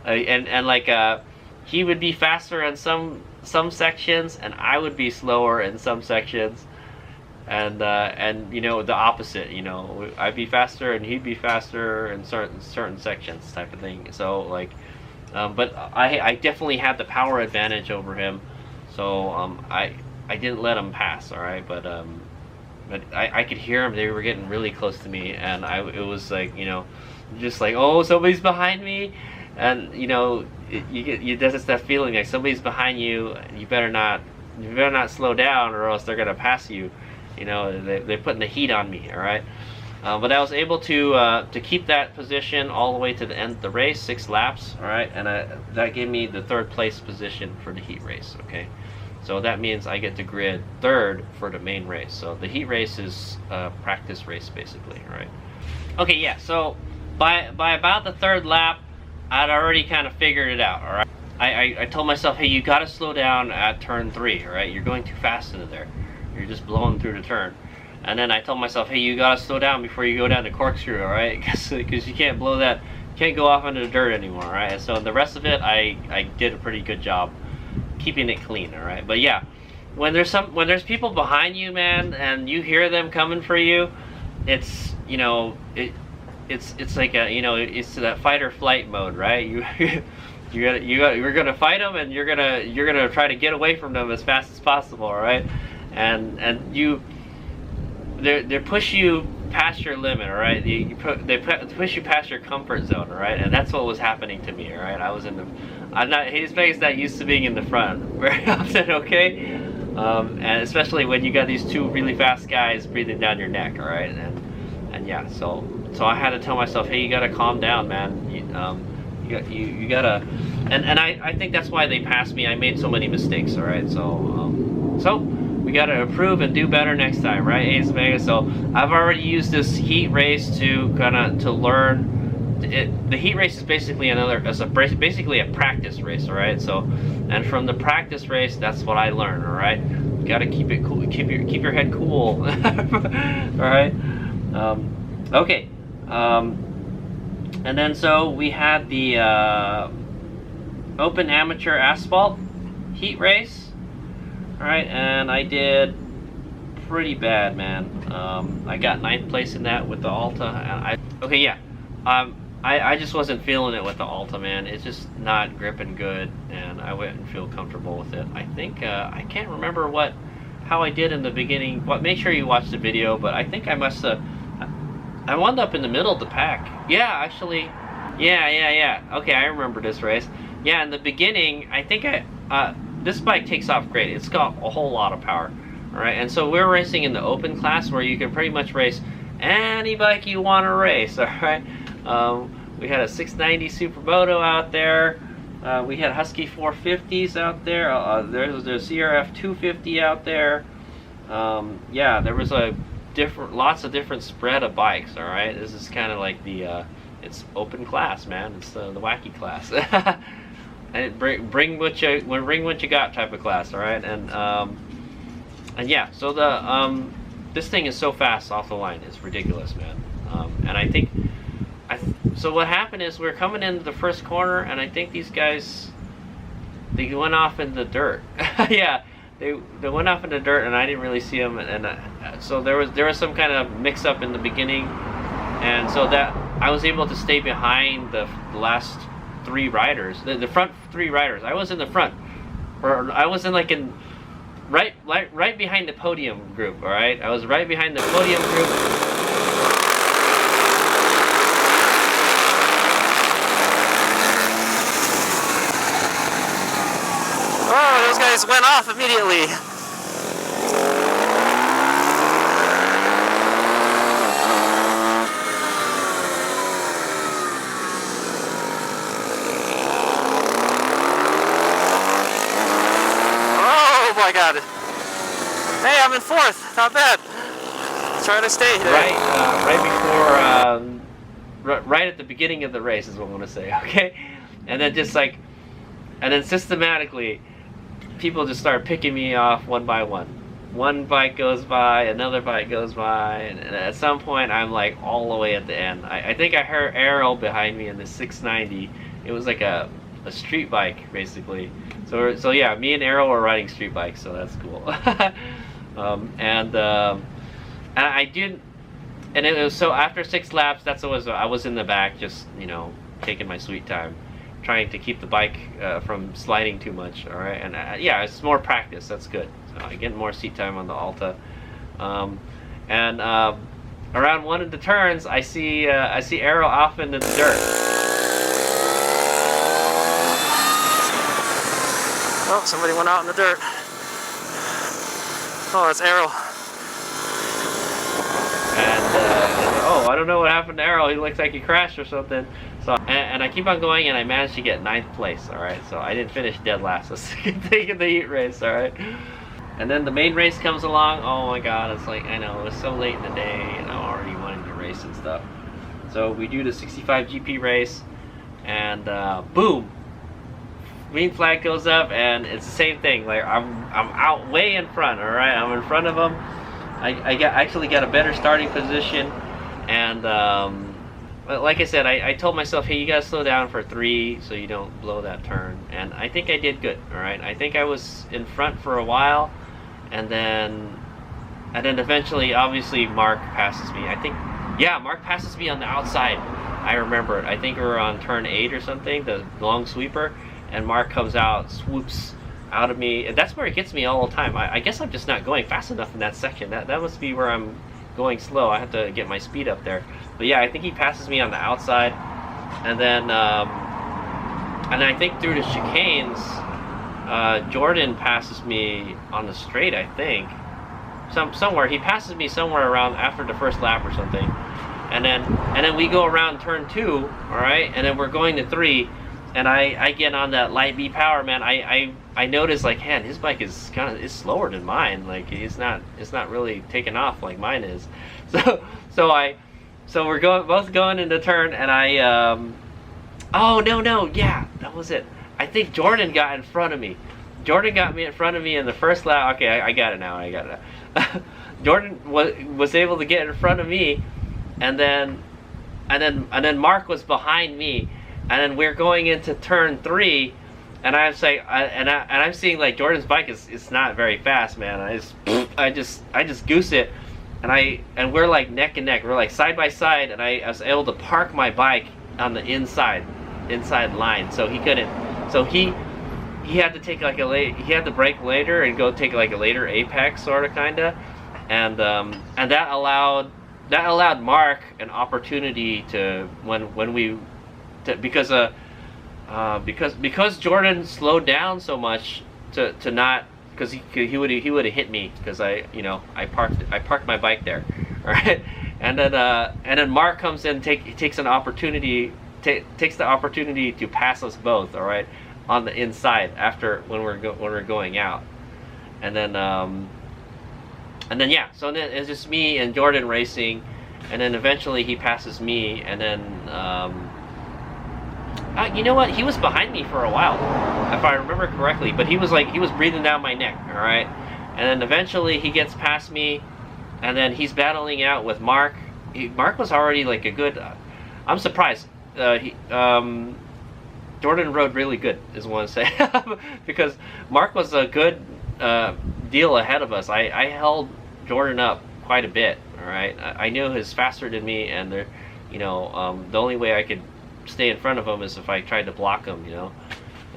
[SPEAKER 1] like he would be faster in some sections, and I would be slower in some sections. And you know, the opposite, you know, I'd be faster and he'd be faster in certain sections, type of thing. So like, but I definitely had the power advantage over him. So I didn't let him pass, all right. But I could hear them. They were getting really close to me, and it was like, you know, just like, oh, somebody's behind me, and you know, you there's that feeling like somebody's behind you. You better not slow down, or else they're gonna pass you. You know, they're putting the heat on me, all right. But I was able to keep that position all the way to the end of the race, 6 laps, all right, and that gave me the 3rd place position for the heat race, okay. So that means I get to grid 3rd for the main race. So the heat race is a practice race, basically, all right. Okay, yeah. So by about the 3rd lap, I'd already kind of figured it out, all right. I told myself, hey, you got to slow down at turn 3, all right. You're going too fast into there. You're just blowing through the turn. And then I told myself, hey, you gotta slow down before you go down the corkscrew, all right? Because you can't blow that, can't go off into the dirt anymore, all right? And so the rest of it, I did a pretty good job keeping it clean, all right? But yeah, when there's people behind you, man, and you hear them coming for you, it's, you know, it's like a, you know, it's that fight or flight mode, right? You're gonna fight them, and you're gonna try to get away from them as fast as possible, all right? And they push you past your limit, all right? They push you past your comfort zone, all right? And that's what was happening to me, all right? His Vegas not used to being in the front very often, okay? And especially when you got these 2 really fast guys breathing down your neck, all right? And yeah, so I had to tell myself, hey, you gotta calm down, man. You gotta, and I think that's why they passed me. I made so many mistakes, all right? So we gotta improve and do better next time, right, Ace Vegas? So I've already used this heat race to learn. The heat race is basically basically a practice race, all right? So, and from the practice race, that's what I learned, all right? You gotta keep it cool, keep your head cool, all right? Okay. And then so we had the open amateur asphalt heat race. Alright, and I did pretty bad, man. I got 9th place in that with the Alta. And okay, yeah. I just wasn't feeling it with the Alta, man. It's just not gripping good, and I wouldn't feel comfortable with it. I think I can't remember how I did in the beginning. But make sure you watch the video. But I think I must have. I wound up in the middle of the pack. Yeah, actually. Yeah. Okay, I remember this race. Yeah, in the beginning, I think this bike takes off great. It's got a whole lot of power, all right? And so we're racing in the open class where you can pretty much race any bike you want to race, all right? We had a 690 Supermoto out there. We had Husky 450s out there. There's a CRF 250 out there. Yeah, there was lots of different spread of bikes, all right? This is kind of like the, it's open class, man. It's the wacky class. And bring what you got type of class, all right? And yeah, so this thing is so fast off the line, it's ridiculous, man. And I think so what happened is we're coming into the first corner, and I think these guys, they went off in the dirt. Yeah, they went off in the dirt, and I didn't really see them. And so there was some kind of mix up in the beginning, and so that I was able to stay behind the last 3 riders, the front 3 riders. I was in the front, or I was in right behind the podium group. All right, I was right behind the podium group.
[SPEAKER 2] relays went off immediately. Oh my God. Hey, I'm in fourth. Not bad. Trying to stay there.
[SPEAKER 1] Right at the beginning of the race is what I want to say, okay? And then just like, and then systematically, people just start picking me off one by one. One bike goes by, another bike goes by, and at some point I'm like all the way at the end. I think I heard Errol behind me in the 690. It was like a street bike, basically. So yeah, me and Errol were riding street bikes, so that's cool. And I did, and it was, so after 6 laps, I was in the back, just, you know, taking my sweet time, trying to keep the bike from sliding too much. All right, and yeah, it's more practice. That's good. So I get more seat time on the Alta, and around one of the turns, I see Errol off into the dirt.
[SPEAKER 2] Oh, somebody went out in the dirt. Oh, that's Errol.
[SPEAKER 1] And oh, I don't know what happened to Errol. He looks like he crashed or something. So and I keep on going, and I managed to get 9th place. All right, so I didn't finish dead last. That's a good thing in the heat race. All right, and then the main race comes along. Oh my God, it's like, I know, it was so late in the day, and I'm already wanting to race and stuff. So we do the 65 GP race, and boom, green flag goes up, and it's the same thing. Like I'm out way in front. All right, I'm in front of them. I actually got a better starting position, and like I said, I told myself, hey, you gotta slow down for 3 so you don't blow that turn, and I think I did good. All right, I think I was in front for a while, and then eventually, obviously, Mark passes me. I think, yeah, Mark passes me on the outside. I remember it. I think we were on turn 8 or something, the long sweeper, and Mark comes out, swoops out of me, and that's where it gets me all the time. I guess I'm just not going fast enough in that section. That must be where I'm going slow. I have to get my speed up there. But yeah, I think he passes me on the outside, and then I think through the chicanes, Jordan passes me on the straight. I think somewhere he passes me somewhere around after the first lap or something, and then we go around turn 2, all right, and then we're going to 3. And I get on that light B power, man. I notice, like, man, his bike is slower than mine. Like, it's not really taking off like mine is. So we're both going into turn, and oh no, yeah, that was it. I think Jordan got in front of me. Jordan got me in front of me in the first lap. Okay, I got it now. Jordan was able to get in front of me, and then Mark was behind me. And then we're going into turn 3, and I'm saying, I'm seeing, like, Jordan's bike is not very fast, man. I just goose it, and we're like neck and neck. We're like side by side, and I was able to park my bike on the inside line, so he couldn't. So he had to take like he had to brake later and go take like a later apex, sort of, kinda, and that allowed Mark an opportunity to because Jordan slowed down so much to not, because he would have hit me, because I parked my bike there, all right, and then Mark comes in, takes the opportunity to pass us both, all right, on the inside after when we're going out, and then yeah, so then it's just me and Jordan racing, and then eventually he passes me, and then you know what? He was behind me for a while, if I remember correctly. But he was breathing down my neck, all right. And then eventually he gets past me, and then he's battling out with Mark. Mark was already like a good. I'm surprised. Jordan rode really good, is what I say, because Mark was a good deal ahead of us. I held Jordan up quite a bit, all right. I knew he was faster than me, and the only way I could stay in front of him is if I tried to block him,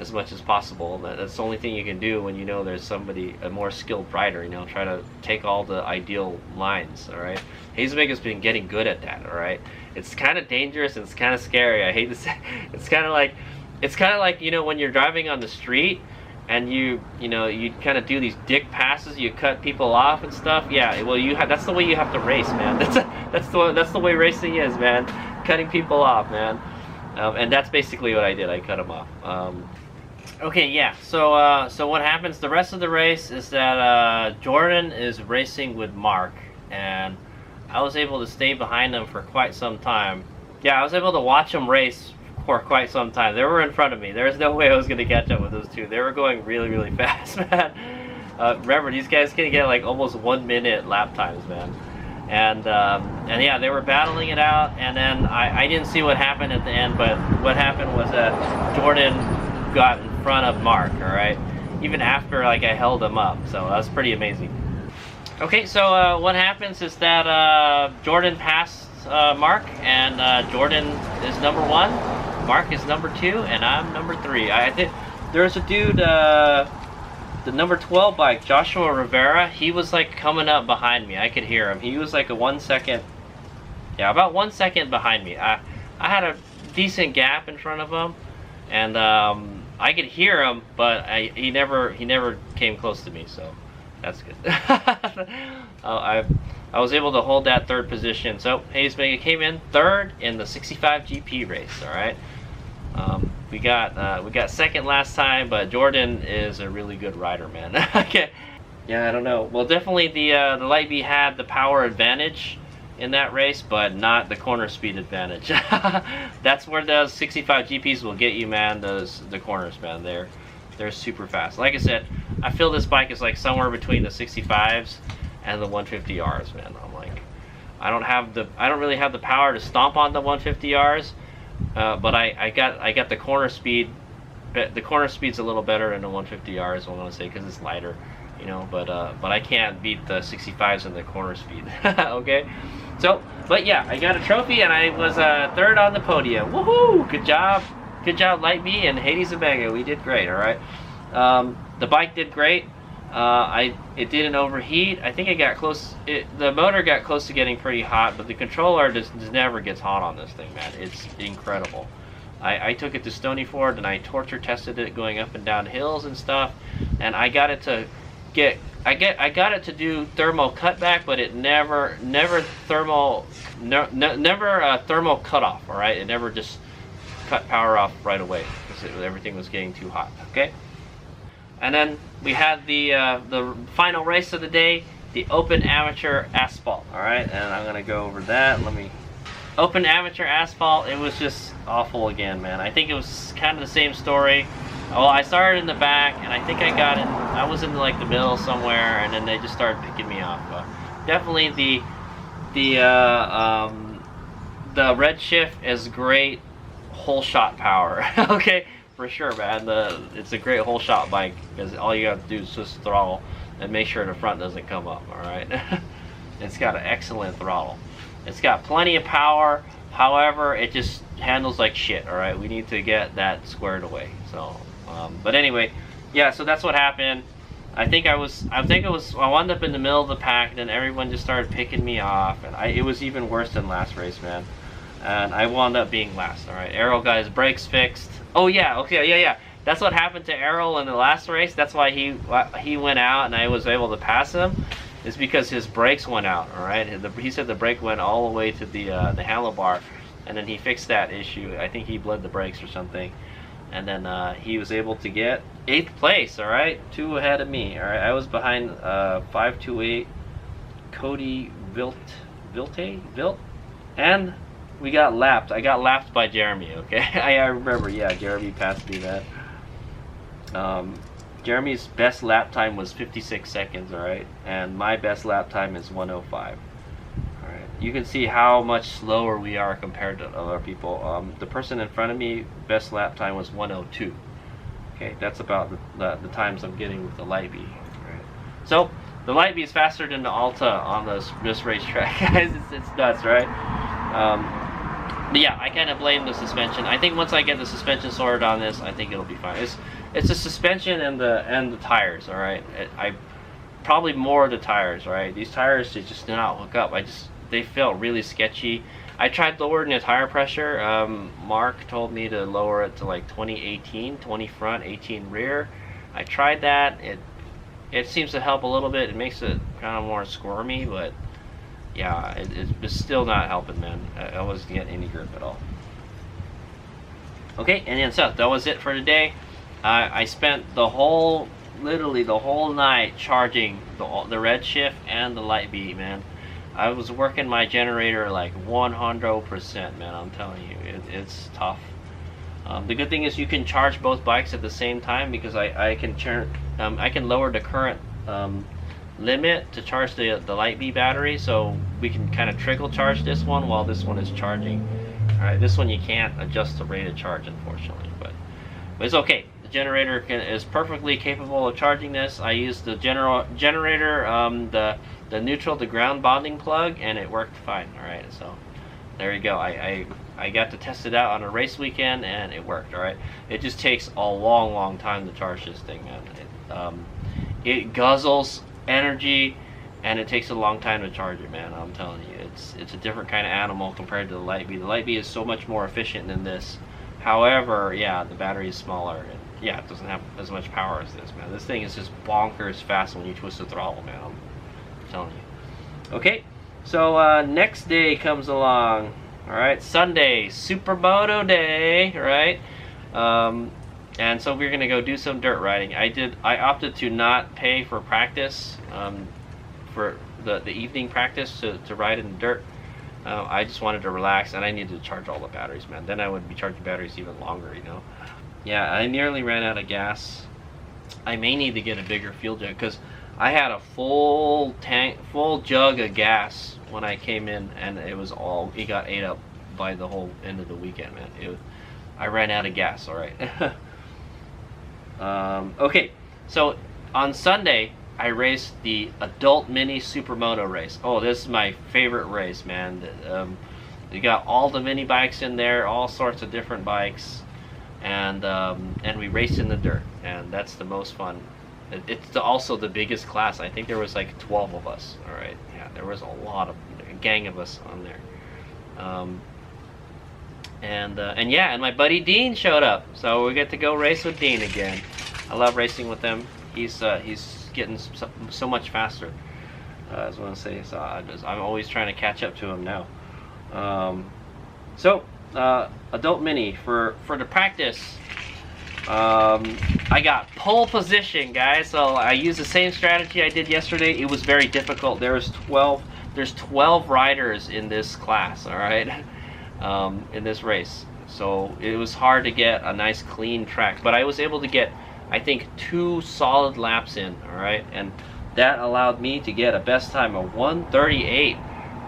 [SPEAKER 1] as much as possible. That's the only thing you can do when there's somebody, a more skilled rider, try to take all the ideal lines, all right. Hazebig has been getting good at that, all right. It's kind of dangerous and it's kind of scary. I hate to say, it's kind of like when you're driving on the street and you know, you kind of do these dick passes, you cut people off and stuff. Yeah, well, that's the way you have to race, man. That's the way racing is, man. Cutting people off, man. And that's basically what I did. I cut them off. Okay, yeah. So what happens the rest of the race is that Jordan is racing with Mark, and I was able to stay behind him for quite some time. Yeah, I was able to watch him race for quite some time. They were in front of me. There was no way I was going to catch up with those two. They were going really, really fast, man. Remember, these guys can get like almost 1 minute lap times, man. And yeah, they were battling it out. And then I didn't see what happened at the end, but what happened was that Jordan got in front of Mark. All right, even after like I held him up. So that was pretty amazing. Okay, so what happens is that Jordan passed Mark, and Jordan is number 1. Mark is number 2, and I'm number 3. I think there's a dude, the number 12 bike, Joshua Rivera. He was like coming up behind me. I could hear him. He was like a 1 second, yeah, about 1 second behind me. I had a decent gap in front of him, and I could hear him, but he never came close to me. So that's good. I was able to hold that 3rd position. So Hayes Mega came in 3rd in the 65 GP race. All right. We got 2nd last time, but Jordan is a really good rider, man. Okay. Yeah, I don't know. Well, definitely the Light B had the power advantage in that race, but not the corner speed advantage. That's where those 65 GPs will get you, man. The corners, man. They're super fast. Like I said, I feel this bike is like somewhere between the 65s and the 150Rs, man. I'm like, I don't really have the power to stomp on the 150Rs, but I got the corner speed. The corner speed's a little better than the 150Rs, I want to say, because it's lighter, you know. But I can't beat the 65s in the corner speed. Okay, so but yeah, I got a trophy, and I was 3rd on the podium. Woohoo! Good job, Light B and Hades Omega. We did great. All right, the bike did great. It didn't overheat. I think it got close. The motor got close to getting pretty hot, but the controller just never gets hot on this thing, man. It's incredible. I took it to Stony Ford and I torture tested it going up and down hills and stuff, and I got it to do thermal cutback, but it never thermal cutoff. All right, it never just cut power off right away because everything was getting too hot. Okay. And then we had the final race of the day, the Open Amateur Asphalt. All right, and I'm gonna go over that. Open Amateur Asphalt. It was just awful again, man. I think it was kind of the same story. Well, I started in the back, and I think I was in like the middle somewhere, and then they just started picking me off. Definitely the Red Shift is great whole shot power. Okay. For sure, man. It's a great whole shot bike because all you have to do is just throttle and make sure the front doesn't come up. All right. It's got an excellent throttle. It's got plenty of power. However, it just handles like shit. All right. We need to get that squared away. So, but anyway, yeah. So that's what happened. I wound up in the middle of the pack, and then everyone just started picking me off, and it was even worse than last race, man. And I wound up being last. All right. Errol got his brakes fixed. Oh yeah, okay, yeah. That's what happened to Errol in the last race. That's why he went out and I was able to pass him. Is because his brakes went out. All right, he said the brake went all the way to the handlebar, and then he fixed that issue. I think he bled the brakes or something, and then he was able to get 8th place. All right, 2 ahead of me. All right, I was behind 528 Cody Vilt, and we got lapped. I got lapped by Jeremy, okay? I remember, yeah, Jeremy passed me that. Jeremy's best lap time was 56 seconds, alright? And my best lap time is 105. Alright, you can see how much slower we are compared to other people. The person in front of me, best lap time was 102. Okay, that's about the times I'm getting with the Light B. Right. So, the Light B is faster than the Alta on this racetrack, guys. It's nuts, right? But yeah, I kind of blame the suspension. I think once I get the suspension sorted on this, I think it'll be fine. It's the suspension and the tires, all right. I probably more of the tires, right. These tires, they just did not hook up. They felt really sketchy. I tried lowering the tire pressure. Mark told me to lower it to like 20 front, 18 rear. I tried that. It seems to help a little bit. It makes it kind of more squirmy, but yeah, it's still not helping, man. I wasn't getting any grip at all. Okay, and then so that was it for today. I spent literally the whole night charging the red shift and the light B, man. I was working my generator like 100%, man. I'm telling you, it's tough. The good thing is you can charge both bikes at the same time, because I can lower the current limit to charge the light B battery, so we can kind of trickle charge this one while this one is charging. All right, this one you can't adjust the rate of charge, unfortunately, but it's okay. The generator is perfectly capable of charging this. I used the generator, the neutral to ground bonding plug, and it worked fine. All right, so there you go. I got to test it out on a race weekend, and it worked. All right, it just takes a long time to charge this thing, man. It guzzles energy, and it takes a long time to charge it, man. I'm telling you, it's a different kind of animal compared to the light B. The light B is so much more efficient than this. However, yeah, the battery is smaller, and yeah, it doesn't have as much power as this, man. This thing is just bonkers fast when you twist the throttle, man. I'm telling you. Okay, so next day comes along. All right, Sunday, Supermoto Day, right? And so we're gonna go do some dirt riding. I opted to not pay for practice, for the evening practice to ride in the dirt. I just wanted to relax, and I needed to charge all the batteries, man. Then I would be charging batteries even longer, you know. Yeah, I nearly ran out of gas. I may need to get a bigger fuel jug, because I had a full jug of gas when I came in, and it got ate up by the whole end of the weekend, man. I ran out of gas. All right. Okay, so on Sunday I raced the adult mini supermoto race. Oh, this is my favorite race, man. You got all the mini bikes in there, all sorts of different bikes, and we raced in the dirt, and that's the most fun. It's also the biggest class. I think there was like 12 of us. All right, yeah, there was a gang of us on there. And yeah, and my buddy Dean showed up, so we get to go race with Dean again. I love racing with him. He's getting so much faster. I just want to say, so I'm always trying to catch up to him now. So adult mini for the practice. I got pole position, guys. So I used the same strategy I did yesterday. It was very difficult. There's 12 riders in this class. All right. In this race, so it was hard to get a nice clean track, but I was able to get, I think, 2 solid laps in. All right, and that allowed me to get a best time of 1:38,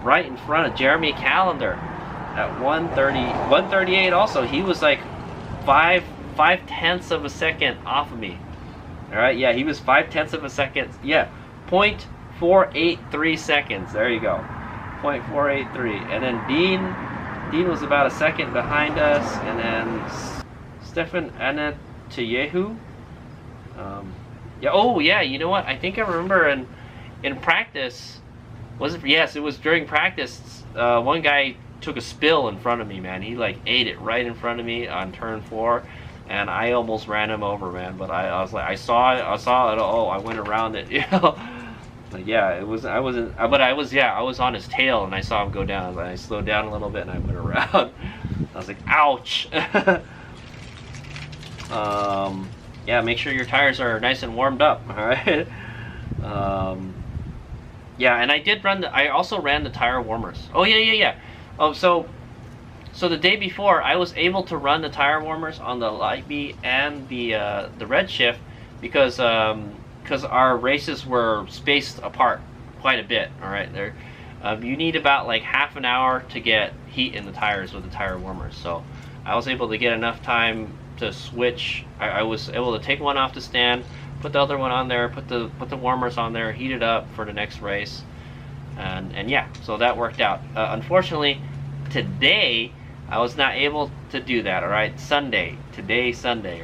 [SPEAKER 1] right in front of Jeremy Callender at 1:38. Also, he was like 5/10 of a second off of me. All right, yeah, he was 5/10 of a second. Yeah, 0.483 seconds. There you go, 0.483, and then Dean was about a second behind us, and then Stefan Anatayehu. Yeah. Oh, yeah. You know what? I think I remember in practice. Was it? Yes, it was during practice. One guy took a spill in front of me, man. He like ate it right in front of me on turn 4, and I almost ran him over, man. But I was like, I saw it. Oh, I went around it, you know. Like, yeah, it was. I wasn't. But I was. Yeah, I was on his tail, and I saw him go down. I slowed down a little bit, and I went around. I was like, ouch. Yeah, make sure your tires are nice and warmed up. All right. Yeah, and I also ran the tire warmers. Oh yeah. Oh, so the day before, I was able to run the tire warmers on the light B and the red shift because our races were spaced apart quite a bit. All right, there, you need about like half an hour to get heat in the tires with the tire warmers. So I was able to get enough time to switch. I was able to take one off the stand, put the other one on there, put the warmers on there, heat it up for the next race, and yeah, so that worked out. Unfortunately, today I was not able to do that. All right, Sunday, all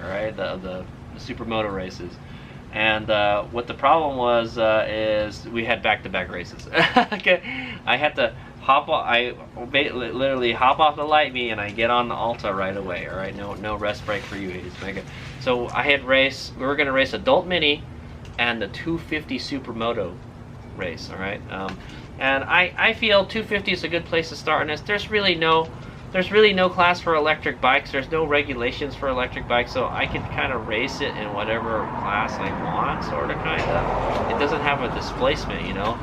[SPEAKER 1] right, the supermoto races. And what the problem was is we had back-to-back races. Okay, I had to I literally hop off the Lightning and I get on the Alta right away. All right, no rest break for you, Hayes Mega. So I had we were gonna race Adult Mini and the 250 Supermoto race. All right, and I feel 250 is a good place to start in this. There's really no class for electric bikes. There's no regulations for electric bikes, so I can kind of race it in whatever class I want, sort of, kind of. It doesn't have a displacement, you know,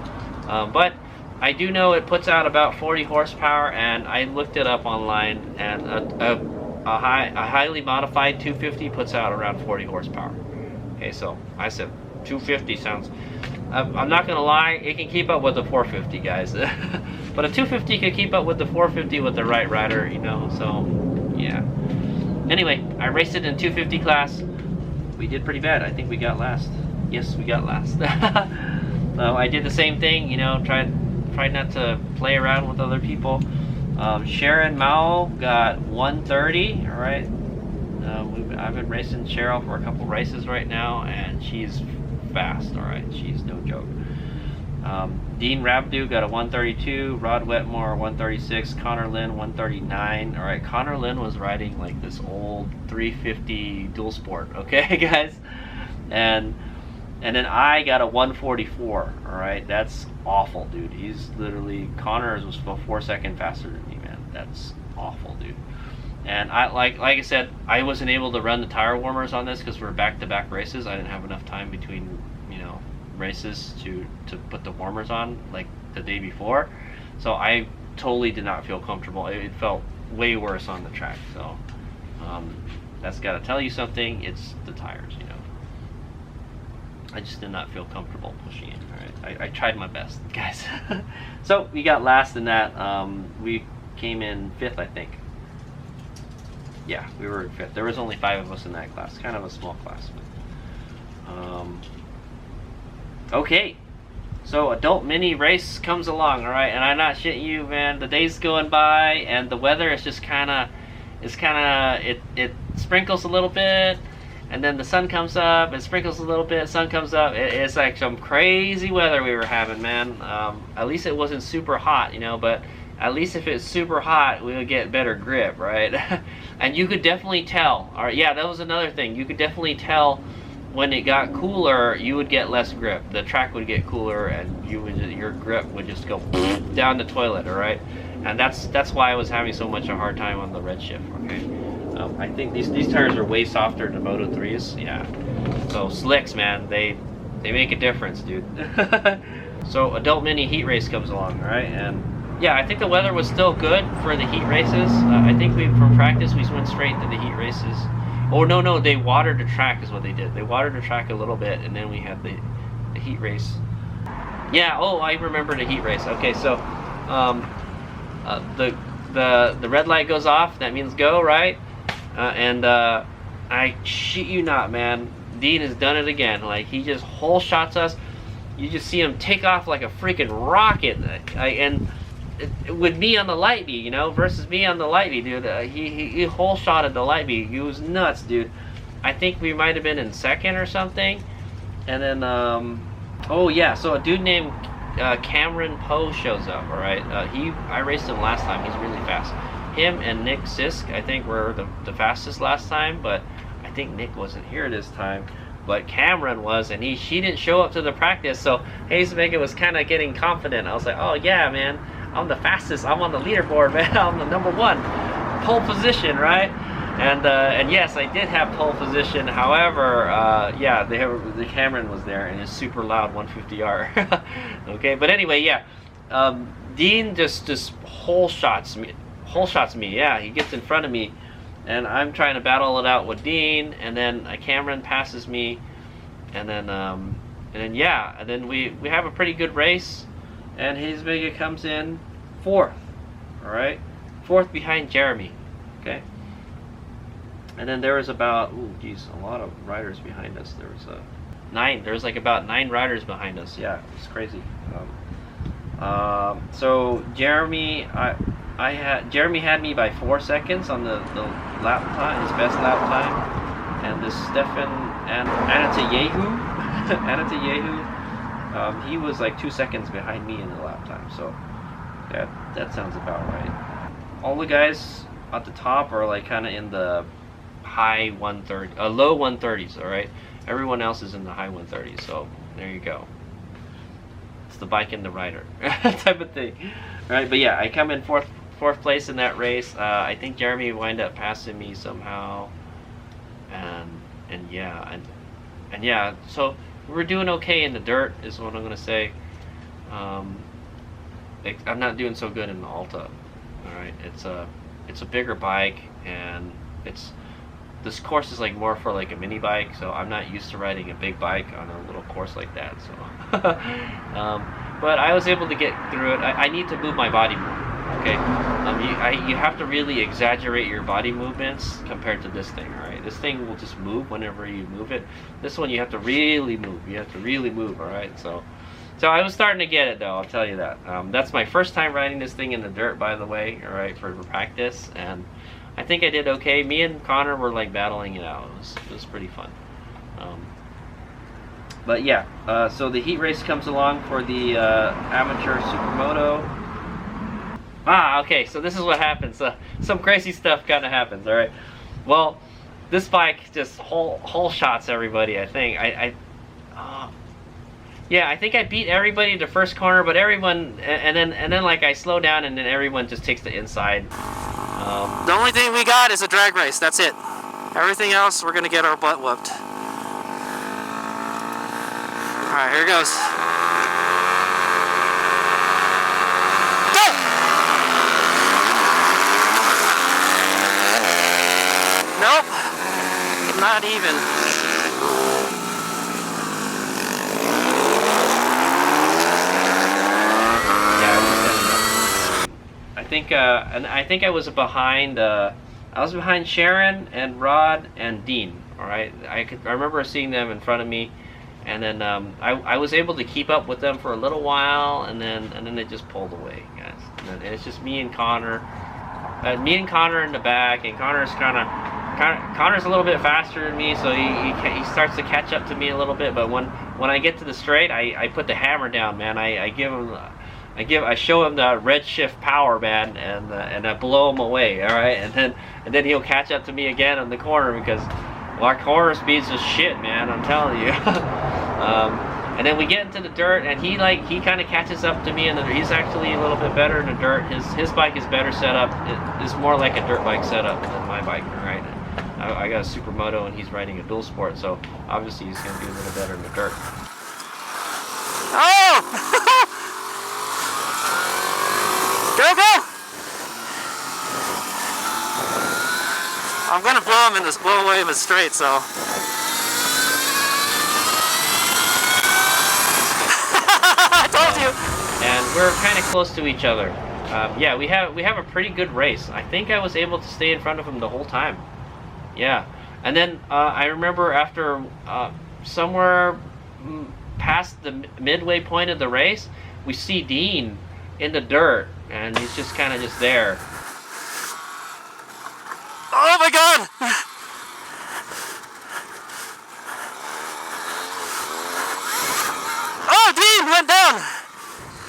[SPEAKER 1] but I do know it puts out about 40 horsepower, and I looked it up online, and a highly modified 250 puts out around 40 horsepower. Okay, so I said 250 sounds, I'm not gonna lie, it can keep up with the 450, guys. But a 250 can keep up with the 450 with the right rider, you know, so yeah. Anyway, I raced it in 250 class. We did pretty bad. I think we got last. Yes, we got last. I did the same thing, you know, tried not to play around with other people. Sharon Mao got 130, all right. I've been racing Cheryl for a couple races right now, and she's fast, all right. She's no joke. Dean Rabdu got a 132, Rod Wetmore 136, Connor Lynn 139. All right, Connor Lynn was riding like this old 350 dual sport, okay, guys, and then I got a 144. All right, that's awful, dude. He's literally, Connor's was 4 seconds faster than me, man. That's awful, dude. And I like I said, I wasn't able to run the tire warmers on this because we're back-to-back races. I didn't have enough time between, you know, races to put the warmers on like the day before, so I totally did not feel comfortable. It felt way worse on the track, so that's got to tell you something. It's the tires, you know. I just did not feel comfortable pushing it. All right, I tried my best, guys. So we got last in that. We came in 5th, I think. Yeah, we were in 5th. There was only 5 of us in that class, kind of a small class, but okay, so Adult Mini race comes along, all right, and I'm not shitting you, man. The day's going by, and the weather is just it sprinkles a little bit, and then the sun comes up, it sprinkles a little bit, sun comes up. It's like some crazy weather we were having, man. At least it wasn't super hot, you know, but at least if it's super hot, we would get better grip, right? And you could definitely tell, all right, yeah, that was another thing. You could definitely tell when it got cooler, you would get less grip. The track would get cooler, and your grip would just go down the toilet. All right, and that's why I was having so much a hard time on the red shift. Okay, I think these tires are way softer than Moto 3s. Yeah, so slicks, man, they make a difference, dude. So Adult Mini heat race comes along, all right, and yeah, I think the weather was still good for the heat races. I think from practice we went straight to the heat races. Oh, no, they watered the track is what they did. They watered the track a little bit, and then we had the heat race. Yeah, oh, I remember the heat race. Okay, so the red light goes off. That means go, right? And I shit you not, man. Dean has done it again. Like, he just whole shots us. You just see him take off like a freaking rocket. And with me on the light bee, you know, versus me on the light bee, dude. He whole shotted the light bee. He was nuts, dude. I think we might have been in 2nd or something. And then, oh yeah, so a dude named Cameron Poe shows up, all right? I raced him last time. He's really fast. Him and Nick Sisk, I think, were the fastest last time, but I think Nick wasn't here this time. But Cameron was, and she didn't show up to the practice, so Hayes Mega was kind of getting confident. I was like, oh yeah, man, I'm the fastest. I'm on the leaderboard, man. I'm the #1, pole position, right? And yes, I did have pole position. However, yeah, the Cameron was there, and it's super loud 150R. Okay, but anyway, yeah, Dean just whole shots me. Yeah, he gets in front of me, and I'm trying to battle it out with Dean, and then Cameron passes me, and then yeah, and then we have a pretty good race, and Hayes Mega comes in 4th, all right, 4th behind Jeremy, okay, and then there was about, ooh, geez, a lot of riders behind us. There was 9. There was like about 9 riders behind us. Yeah, it's crazy. So Jeremy, Jeremy had me by 4 seconds on the lap time, his best lap time, and this Stefan and Anatayehu, he was like 2 seconds behind me in the lap time. So That sounds about right. All the guys at the top are like kind of in the high 130, low 130s. All right. Everyone else is in the high 130s. So there you go. It's the bike and the rider type of thing. All right. But yeah, I come in fourth place in that race. I think Jeremy wound up passing me somehow. And yeah. So we're doing okay in the dirt, is what I'm gonna say. I'm not doing so good in the Alta. All right, it's a bigger bike, and this course is like more for like a mini bike, so I'm not used to riding a big bike on a little course like that. So, but I was able to get through it. I need to move my body more. Okay, you have to really exaggerate your body movements compared to this thing. All right, this thing will just move whenever you move it. This one you have to really move. You have to really move. All right, so I was starting to get it though. I'll tell you that. That's my first time riding this thing in the dirt, by the way. All right, for practice, and I think I did okay. Me and Connor were like battling it out. It was pretty fun. But yeah, so the heat race comes along for the amateur supermoto. Okay, so this is what happens. Some crazy stuff kind of happens, all right? Well, this bike just whole shots everybody, I think. Yeah, I think I beat everybody the first corner, but everyone, and then like I slow down, and then everyone just takes the inside.
[SPEAKER 2] The only thing we got is a drag race, that's it. Everything else, we're gonna get our butt whooped. All right, here goes. Nope, not even.
[SPEAKER 1] Yeah, I think I was behind. I was behind Sharon and Rod and Dean. All right, I remember seeing them in front of me, and then I was able to keep up with them for a little while, and then they just pulled away, guys. And it's just me and Connor. Me and Connor in the back, and Connor's a little bit faster than me, so he starts to catch up to me a little bit. But when I get to the straight, I put the hammer down, man. I show him the red shift power, man, and I blow him away. All right, and then he'll catch up to me again on the corner, because our corner speed's just shit, man. I'm telling you. And then we get into the dirt, and he kind of catches up to me, and he's actually a little bit better in the dirt. His bike is better set up. It's more like a dirt bike setup than my bike, right? I got a Supermoto, and he's riding a dual sport, so obviously he's going to be a little better in the dirt.
[SPEAKER 2] Oh! Go! I'm gonna blow away in the straight, so. I told you.
[SPEAKER 1] And we're kind of close to each other. Yeah, we have a pretty good race. I think I was able to stay in front of him the whole time. Yeah, and then I remember after somewhere past the midway point of the race, we see Dean in the dirt, and he's just kind of just there.
[SPEAKER 2] Oh my God! Oh, Dean went down!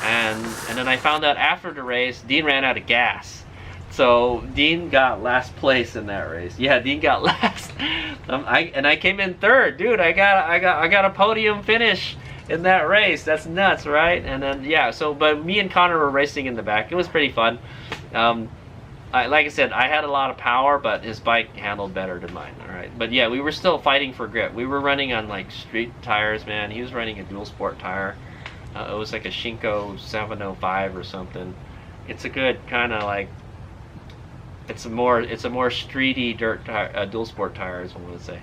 [SPEAKER 1] And then I found out after the race, Dean ran out of gas. So Dean got last place in that race. Yeah, Dean got last. I came in third, dude. I got a podium finish in that race. That's nuts, right? And then yeah, but me and Connor were racing in the back. It was pretty fun. Like I said, I had a lot of power, but his bike handled better than mine. All right, but yeah, we were still fighting for grip. We were running on like street tires, man. He was running a dual sport tire. It was like a Shinko 705 or something. It's a good kind of like. It's a more streety dirt tire, dual sport tire, is what I would say.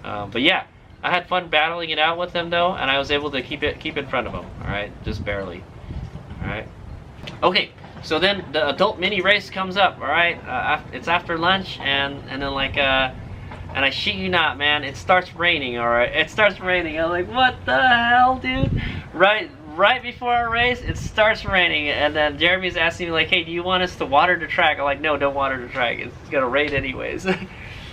[SPEAKER 1] But yeah, I had fun battling it out with him though, and I was able to keep in front of him. All right, just barely. All right. Okay. So then the adult mini race comes up, all right? It's after lunch, and then like, and I shit you not, man, it starts raining, all right? It starts raining. I'm like, what the hell, dude? Right before our race, it starts raining, and then Jeremy's asking me like, hey, do you want us to water the track? I'm like, no, don't water the track. It's gonna rain anyways.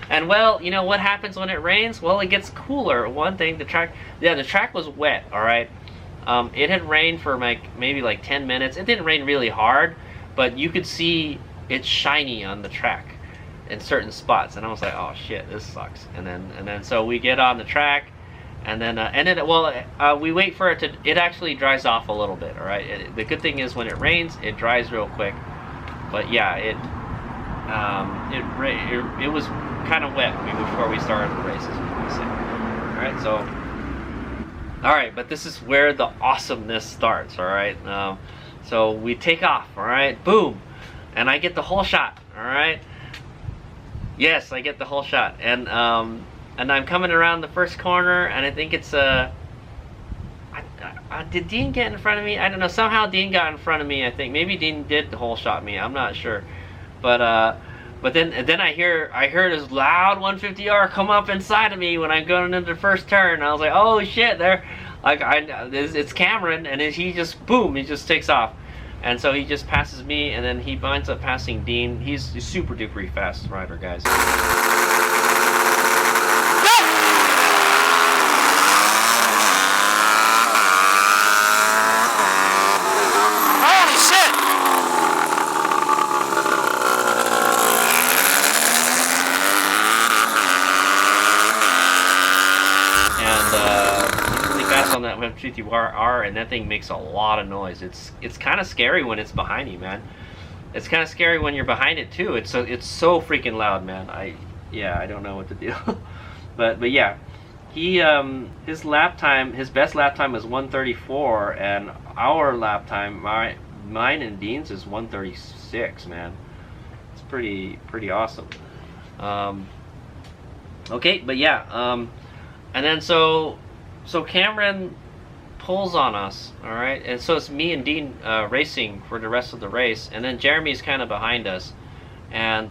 [SPEAKER 1] And well, you know what happens when it rains? Well, it gets cooler. One thing, the track was wet, all right? It had rained for maybe like 10 minutes. It didn't rain really hard, but you could see it's shiny on the track in certain spots, and I was like, oh shit, this sucks. And then so we get on the track, and then we wait for it to. It actually dries off a little bit. All right. The good thing is when it rains, it dries real quick. But yeah, it was kind of wet before we started the races. All right, so. All right, but this is where the awesomeness starts. All right, so we take off. All right, boom, and I get the whole shot. All right, yes, I get the whole shot, and I'm coming around the first corner, and I think it's did Dean get in front of me? I don't know. Somehow Dean got in front of me. I think maybe Dean did the whole shot me. I'm not sure, but then I heard this loud 150R come up inside of me when I'm going into the first turn. I was like, oh shit, there, like it's Cameron, and he just boom, he just takes off, and so he just passes me, and then he winds up passing Dean. He's a super duper fast rider, guys. On that 150R, and that thing makes a lot of noise. It's kind of scary when it's behind you, man. It's kind of scary when you're behind it too. It's so freaking loud, man. I don't know what to do. but yeah, he his best lap time is 134, and our lap time, mine and Dean's, is 136, man. It's pretty awesome. Okay, but yeah, and then so Cameron pulls on us, all right, and so it's me and Dean racing for the rest of the race, and then Jeremy's kind of behind us, and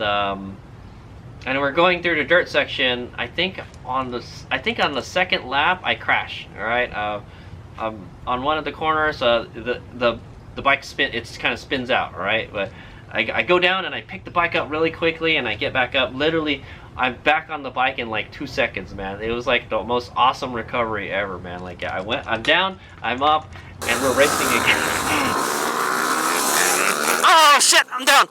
[SPEAKER 1] we're going through the dirt section. I think on the second lap I crash, all right, on one of the corners. The bike kind of spins out, all right, but I go down and I pick the bike up really quickly, and I get back up. Literally, I'm back on the bike in like 2 seconds, man. It was like the most awesome recovery ever, man. Like I'm down, I'm up, and we're racing again.
[SPEAKER 2] Oh shit, I'm down.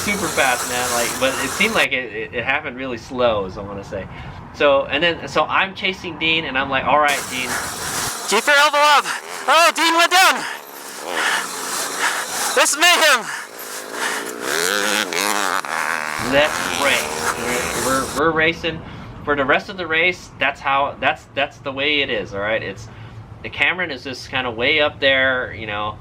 [SPEAKER 1] Super fast, man. Like, but it seemed like it happened really slow, is what I want to say. So I'm chasing Dean, and I'm like, all right, Dean,
[SPEAKER 2] keep your elbow up. Oh, Dean went down. This is mayhem.
[SPEAKER 1] Let's race. We're racing for the rest of the race. That's the way it is. All right. The Cameron is just kind of way up there, you know,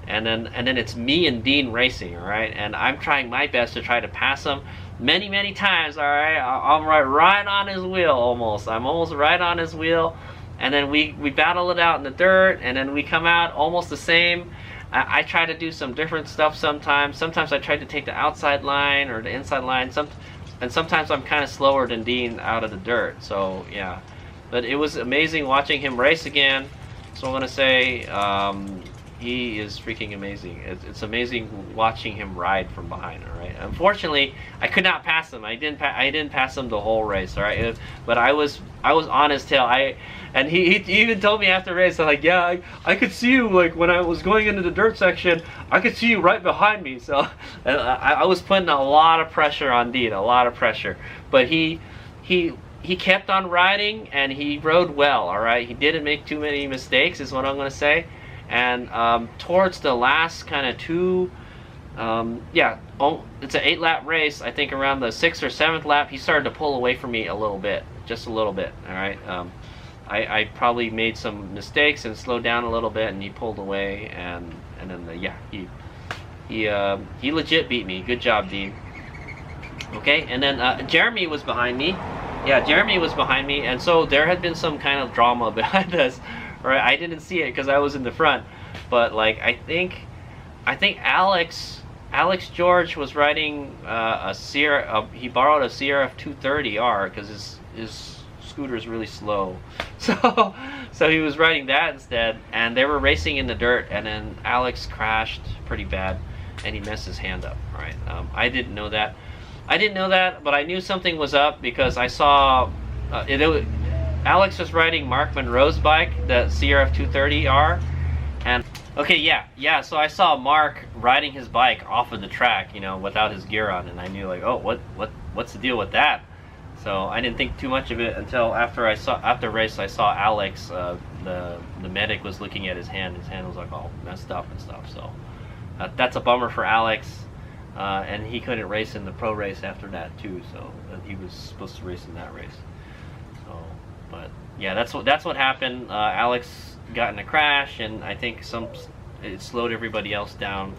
[SPEAKER 1] and then it's me and Dean racing. All right, and I'm trying my best to try to pass him many times. All right, I'm right on his wheel almost. I'm almost right on his wheel, and then we battle it out in the dirt, and then we come out almost the same. I try to do some different stuff sometimes. Sometimes I try to take the outside line or the inside line. And sometimes I'm kind of slower than Dean out of the dirt. So yeah, but it was amazing watching him race again. So I'm gonna say he is freaking amazing. It's amazing watching him ride from behind. All right. Unfortunately, I could not pass him. I didn't pass him the whole race. All right. But I was on his tail. And he even told me after the race, I'm like, yeah, I could see you, like when I was going into the dirt section, I could see you right behind me. So I was putting a lot of pressure on Dean, a lot of pressure. But he kept on riding, and he rode well. All right. He didn't make too many mistakes, is what I'm gonna say. And towards the last kind of two, it's an 8-lap race. I think around the 6th or 7th lap, he started to pull away from me a little bit, just a little bit. All right, I probably made some mistakes and slowed down a little bit, and he pulled away, and then he legit beat me. Good job, Dean. Okay, and then Jeremy was behind me. Yeah, Jeremy was behind me, and so there had been some kind of drama behind us. Right, I didn't see it because I was in the front, but like I think Alex George was riding a Sierra. He borrowed a CRF 230R because his scooter is really slow, so he was riding that instead, and they were racing in the dirt, and then Alex crashed pretty bad, and he messed his hand up. Right, I didn't know that, but I knew something was up because I saw Alex was riding Mark Monroe's bike, the CRF 230R, and okay, yeah. So I saw Mark riding his bike off of the track, you know, without his gear on, and I knew like, oh, what's the deal with that? So I didn't think too much of it until after the race I saw Alex, the medic was looking at his hand. His hand was like all messed up and stuff. So that's a bummer for Alex, and he couldn't race in the pro race after that too. So he was supposed to race in that race. So, but yeah, that's what happened. Alex got in a crash, and I think it slowed everybody else down,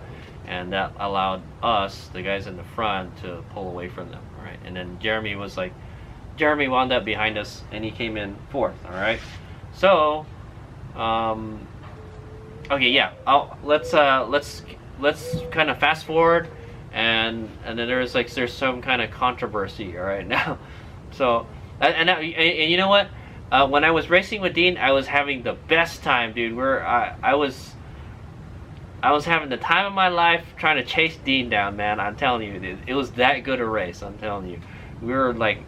[SPEAKER 1] and that allowed us, the guys in the front, to pull away from them. All right, and then Jeremy wound up behind us, and he came in fourth. All right, so okay, yeah. Let's kind of fast forward, and then there's some kind of controversy. All right, now, so and you know what? When I was racing with Dean, I was having the best time, dude. I was having the time of my life trying to chase Dean down, man. I'm telling you, dude, it was that good a race. I'm telling you, we were like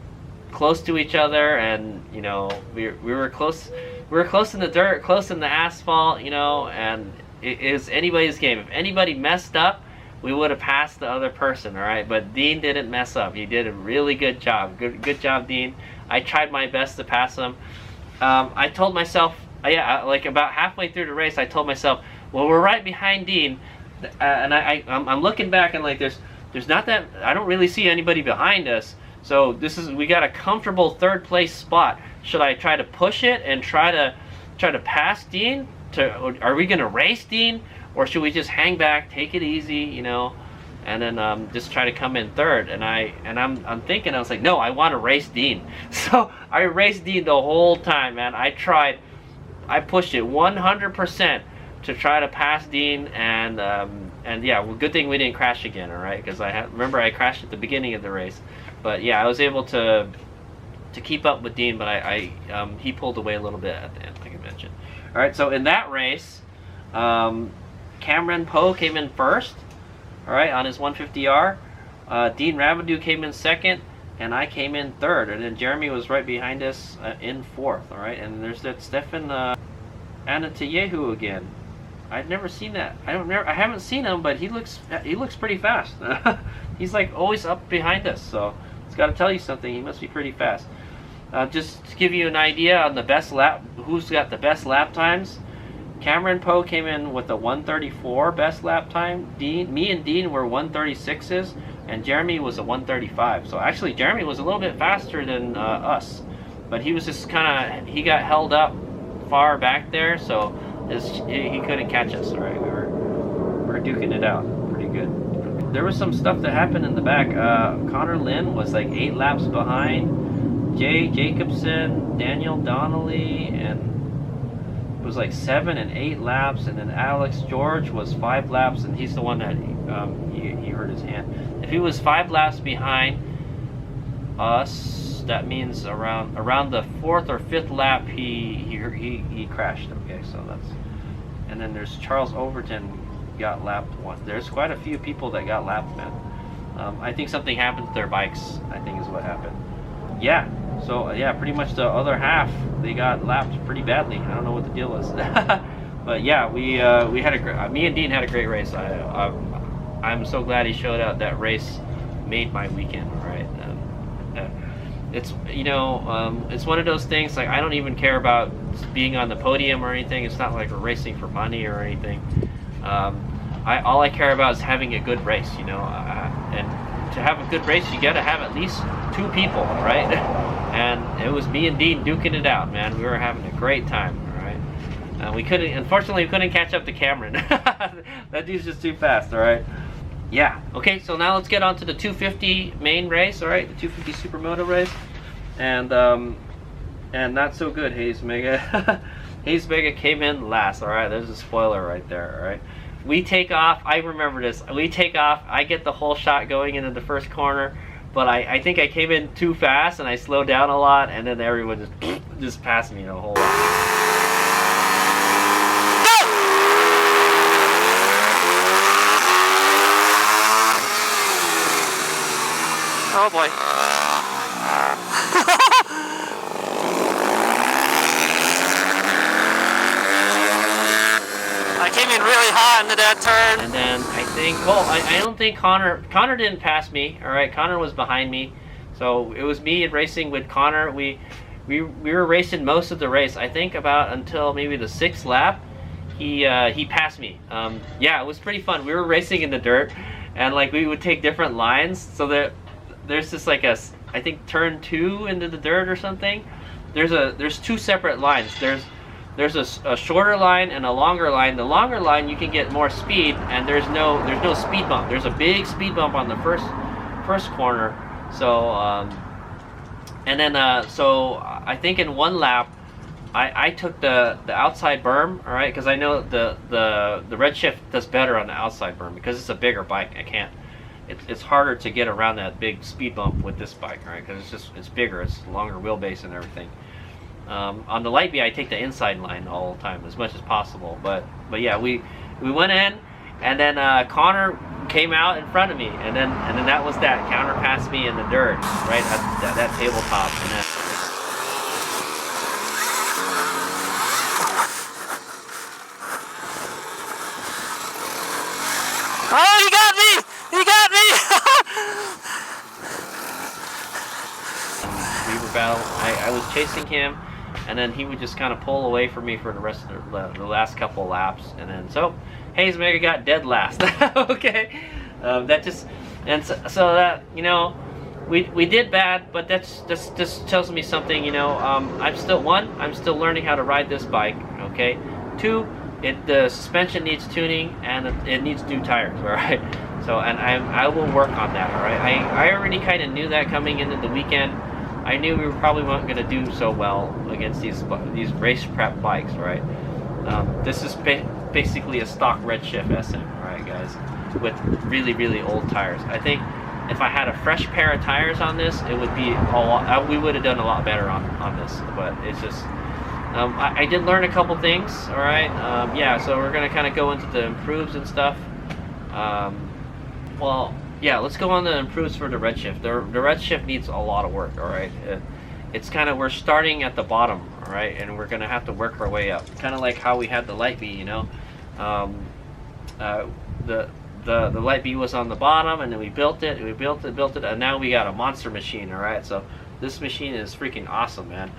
[SPEAKER 1] close to each other, and you know, we were close. We were close in the dirt, close in the asphalt, you know, and it was anybody's game. If anybody messed up, we would have passed the other person, all right? But Dean didn't mess up. He did a really good job. Good job, Dean. I tried my best to pass him. I told myself, like about halfway through the race, I told myself, well, we're right behind Dean, and I'm looking back, and like there's not that, I don't really see anybody behind us. So we got a comfortable third place spot. Should I try to push it and try to pass Dean? Are we gonna race Dean, or should we just hang back, take it easy, you know, and then just try to come in third? And I'm thinking, I was like, no, I want to race Dean. So I raced Dean the whole time, man. I pushed it 100% to try to pass Dean, and yeah, well, good thing we didn't crash again, all right? Because remember I crashed at the beginning of the race, but yeah, I was able to keep up with Dean, but he pulled away a little bit at the end, like I mentioned. All right, so in that race, Cameron Poe came in first, all right, on his 150R. Dean Rabideau came in second, and I came in third, and then Jeremy was right behind us in fourth, all right. And there's that Stefan Anatayehu again. I've never seen that. I haven't seen him, but he looks pretty fast. He's like always up behind us, so it's got to tell you something. He must be pretty fast. Just to give you an idea on the best lap, who's got the best lap times. Cameron Poe came in with a 134 best lap time. Me and Dean were 136s, and Jeremy was a 135. So actually, Jeremy was a little bit faster than us, but he was just he got held up far back there, so he couldn't catch us. All right, we were duking it out pretty good. There was some stuff that happened in the back. Connor Lynn was like 8 laps behind. Jay Jacobson, Daniel Donnelly, and it was like 7 and 8 laps, and then Alex George was 5 laps, and he's the one that he hurt his hand. If he was 5 laps behind us, that means around the 4th or 5th lap he crashed. Okay, so that's, and then there's Charles Overton got lapped once. There's quite a few people that got lapped, man. I think something happened to their bikes, I think is what happened. Yeah, so yeah, pretty much the other half, they got lapped pretty badly. I don't know what the deal was. But yeah, we had me and Dean had a great race. I'm so glad he showed out. That race made my weekend, right? It's, you know, it's one of those things, like, I don't even care about being on the podium or anything. It's not like we're racing for money or anything. All I care about is having a good race, you know, and to have a good race, you gotta have at least 2 people, right? And it was me and Dean duking it out, man. We were having a great time, all right? Unfortunately, we couldn't catch up to Cameron. That dude's just too fast, all right? Yeah, okay, so now let's get on to the 250 main race, all right? The 250 Supermoto race. And not so good, Hayes Mega. Hayes Mega came in last, all right? There's a spoiler right there, all right? We take off, I remember this, we take off, I get the whole shot going into the first corner, but I think I came in too fast and I slowed down a lot, and then everyone just passed me the whole lot.
[SPEAKER 2] Oh boy. I came in really hot into that turn.
[SPEAKER 1] And then I think, well, I don't think Connor didn't pass me. All right, Connor was behind me, so it was me racing with Connor. We were racing most of the race. I think about until maybe the 6th lap, he passed me. Yeah, it was pretty fun. We were racing in the dirt, and like we would take different lines. So there's this like I think turn 2 into the dirt or something. There's 2 separate lines. There's a shorter line and a longer line. The longer line you can get more speed, and there's no speed bump. There's a big speed bump on the first corner. So and then so I think in one lap I took the outside berm, all right, because I know the Redshift does better on the outside berm because it's a bigger bike. It's harder to get around that big speed bump with this bike, right? Because it's bigger, it's longer wheelbase and everything. On the Light B, I take the inside line all the time as much as possible. But yeah, we went in, and then Connor came out in front of me, and then that was that. Counter passed me in the dirt, right at that tabletop, and then.
[SPEAKER 2] Oh, he got me! He got me!
[SPEAKER 1] We were battling. I was chasing him, and then he would just kind of pull away from me for the rest of the last couple of laps, and then so Hayes Mega got dead last. Okay, that just and so that we did bad, but that's just tells me something. I'm still learning how to ride this bike. Okay, 2. The suspension needs tuning, and it needs new tires, all right? So, and I will work on that, all right? I already kind of knew that coming into the weekend. I knew we probably weren't going to do so well against these race prep bikes, right? This is basically a stock Redshift SM, all right, guys, with really, really old tires. I think if I had a fresh pair of tires on this, it would be a lot. We would have done a lot better on this, but it's just. I did learn a couple things, all right? Yeah, so we're going to kind of go into the improves and stuff. Well, yeah, let's go on the improves for the Redshift. The Redshift needs a lot of work, all right? It's kind of, we're starting at the bottom, all right? And we're going to have to work our way up. Kind of like how we had the Light B, the Light B was on the bottom, and then we built it, and now we got a monster machine, all right? So this machine is freaking awesome, man.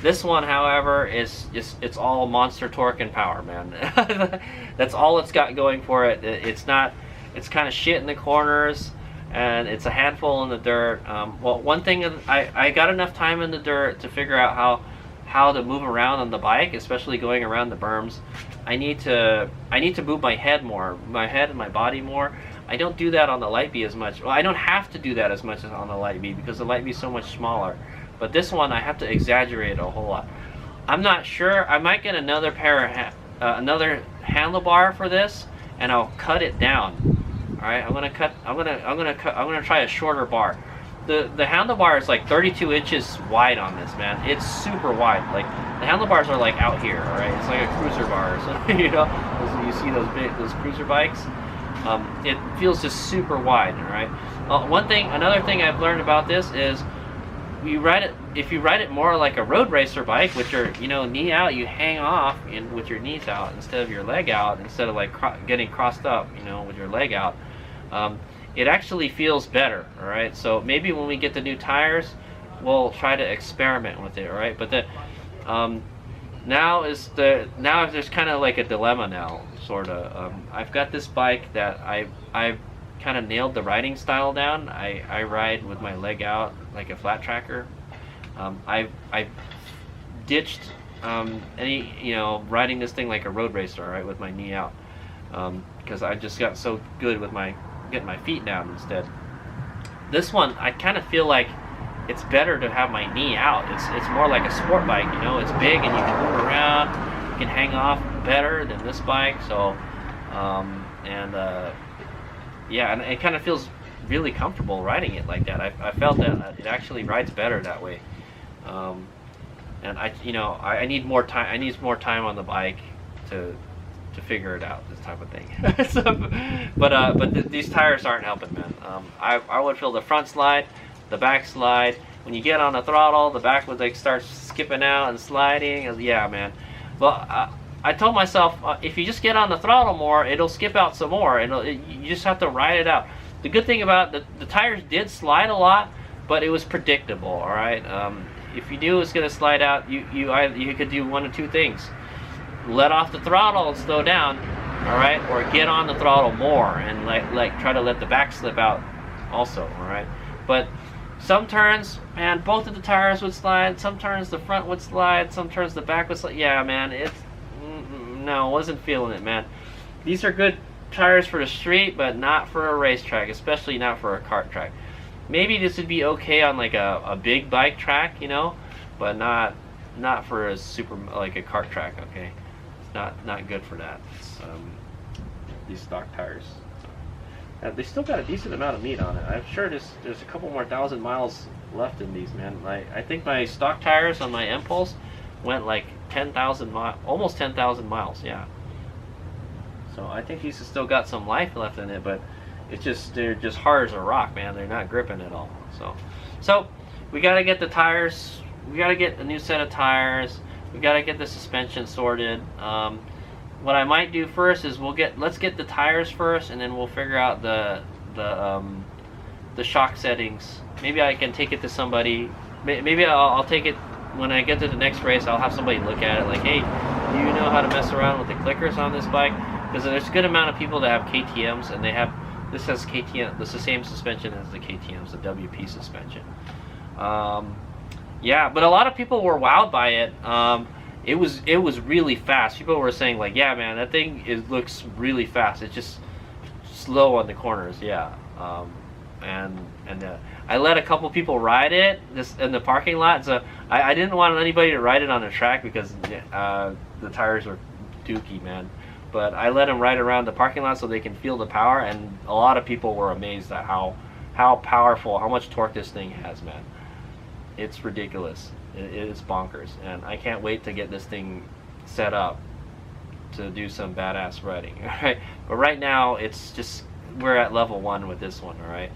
[SPEAKER 1] This one, however, it's all monster torque and power, man. That's all it's got going for it. It's kind of shit in the corners, and it's a handful in the dirt. Well, one thing, I got enough time in the dirt to figure out how to move around on the bike, especially going around the berms. I need to move my head and my body more. I don't do that on the Light B as much. Well, I don't have to do that as much as on the Light B because the Light B is so much smaller. But this one, I have to exaggerate a whole lot. I'm not sure. I might get another another handlebar for this, and I'll cut it down. All right, I'm gonna try a shorter bar. The handlebar is like 32 inches wide on this, man. It's super wide. Like the handlebars are like out here. All right, it's like a cruiser bar or something. You see those cruiser bikes. It feels just super wide. All right. Another thing I've learned about this is. If you ride it more like a road racer bike, with your knee out, you hang off with your knees out instead of your leg out, instead of like getting crossed up, with your leg out. It actually feels better, all right? So maybe when we get the new tires, we'll try to experiment with it, all right? But now there's kind of like a dilemma now, sort of. I've got this bike that I've kind of nailed the riding style down. I ride with my leg out like a flat tracker. I've ditched riding this thing like a road racer, right, with my knee out, because I just got so good with getting my feet down instead. This one, I kind of feel like it's better to have my knee out. It's more like a sport bike, it's big and you can move around, you can hang off better than this bike. So yeah, and it kind of feels really comfortable riding it like that. I felt that it actually rides better that way. And I need more time. I need more time on the bike to figure it out, this type of thing. But these tires aren't helping, man. I would feel the front slide, the back slide. When you get on the throttle, the back would like start skipping out and sliding. Yeah, man. Well, I told myself, if you just get on the throttle more, it'll skip out some more, and you just have to ride it out. The good thing about the tires did slide a lot, but it was predictable. All right, if you knew it was going to slide out, you could do one of two things: let off the throttle and slow down, all right, or get on the throttle more and like try to let the back slip out also, all right. But some turns, man, both of the tires would slide. Some turns the front would slide. Some turns the back would slide. Yeah, man, no, wasn't feeling it, man. These are good tires for the street, but not for a racetrack, especially not for a kart track. Maybe this would be okay on like a big bike track, you know, but not for a like a kart track. Okay, it's not good for that. It's, these stock tires. They still got a decent amount of meat on it. I'm sure there's a couple more thousand miles left in these, man. I think my stock tires on my Impulse went like 10,000 miles, almost 10,000 miles, yeah. So I think these have still got some life left in it, but they're just hard as a rock, man. They're not gripping at all. So we got to get the tires. We got to get a new set of tires. We got to get the suspension sorted. What I might do first is let's get the tires first, and then we'll figure out the shock settings. Maybe I can take it to somebody. Maybe I'll take it when I get to the next race. I'll have somebody look at it, like, hey, do you know how to mess around with the clickers on this bike? Because there's a good amount of people that have KTM's, and this has KTM. This is the same suspension as the KTM's, the WP suspension. Yeah, but a lot of people were wowed by it. It was really fast. People were saying like, yeah, man, that thing looks really fast. It's just slow on the corners, yeah. I let a couple people ride it in the parking lot. So I didn't want anybody to ride it on the track because the tires were dookie, man. But I let them ride around the parking lot so they can feel the power. And a lot of people were amazed at how powerful, how much torque this thing has, man. It's ridiculous. It is bonkers, and I can't wait to get this thing set up to do some badass riding. All right, but right now it's just we're at level 1 with this one. All right,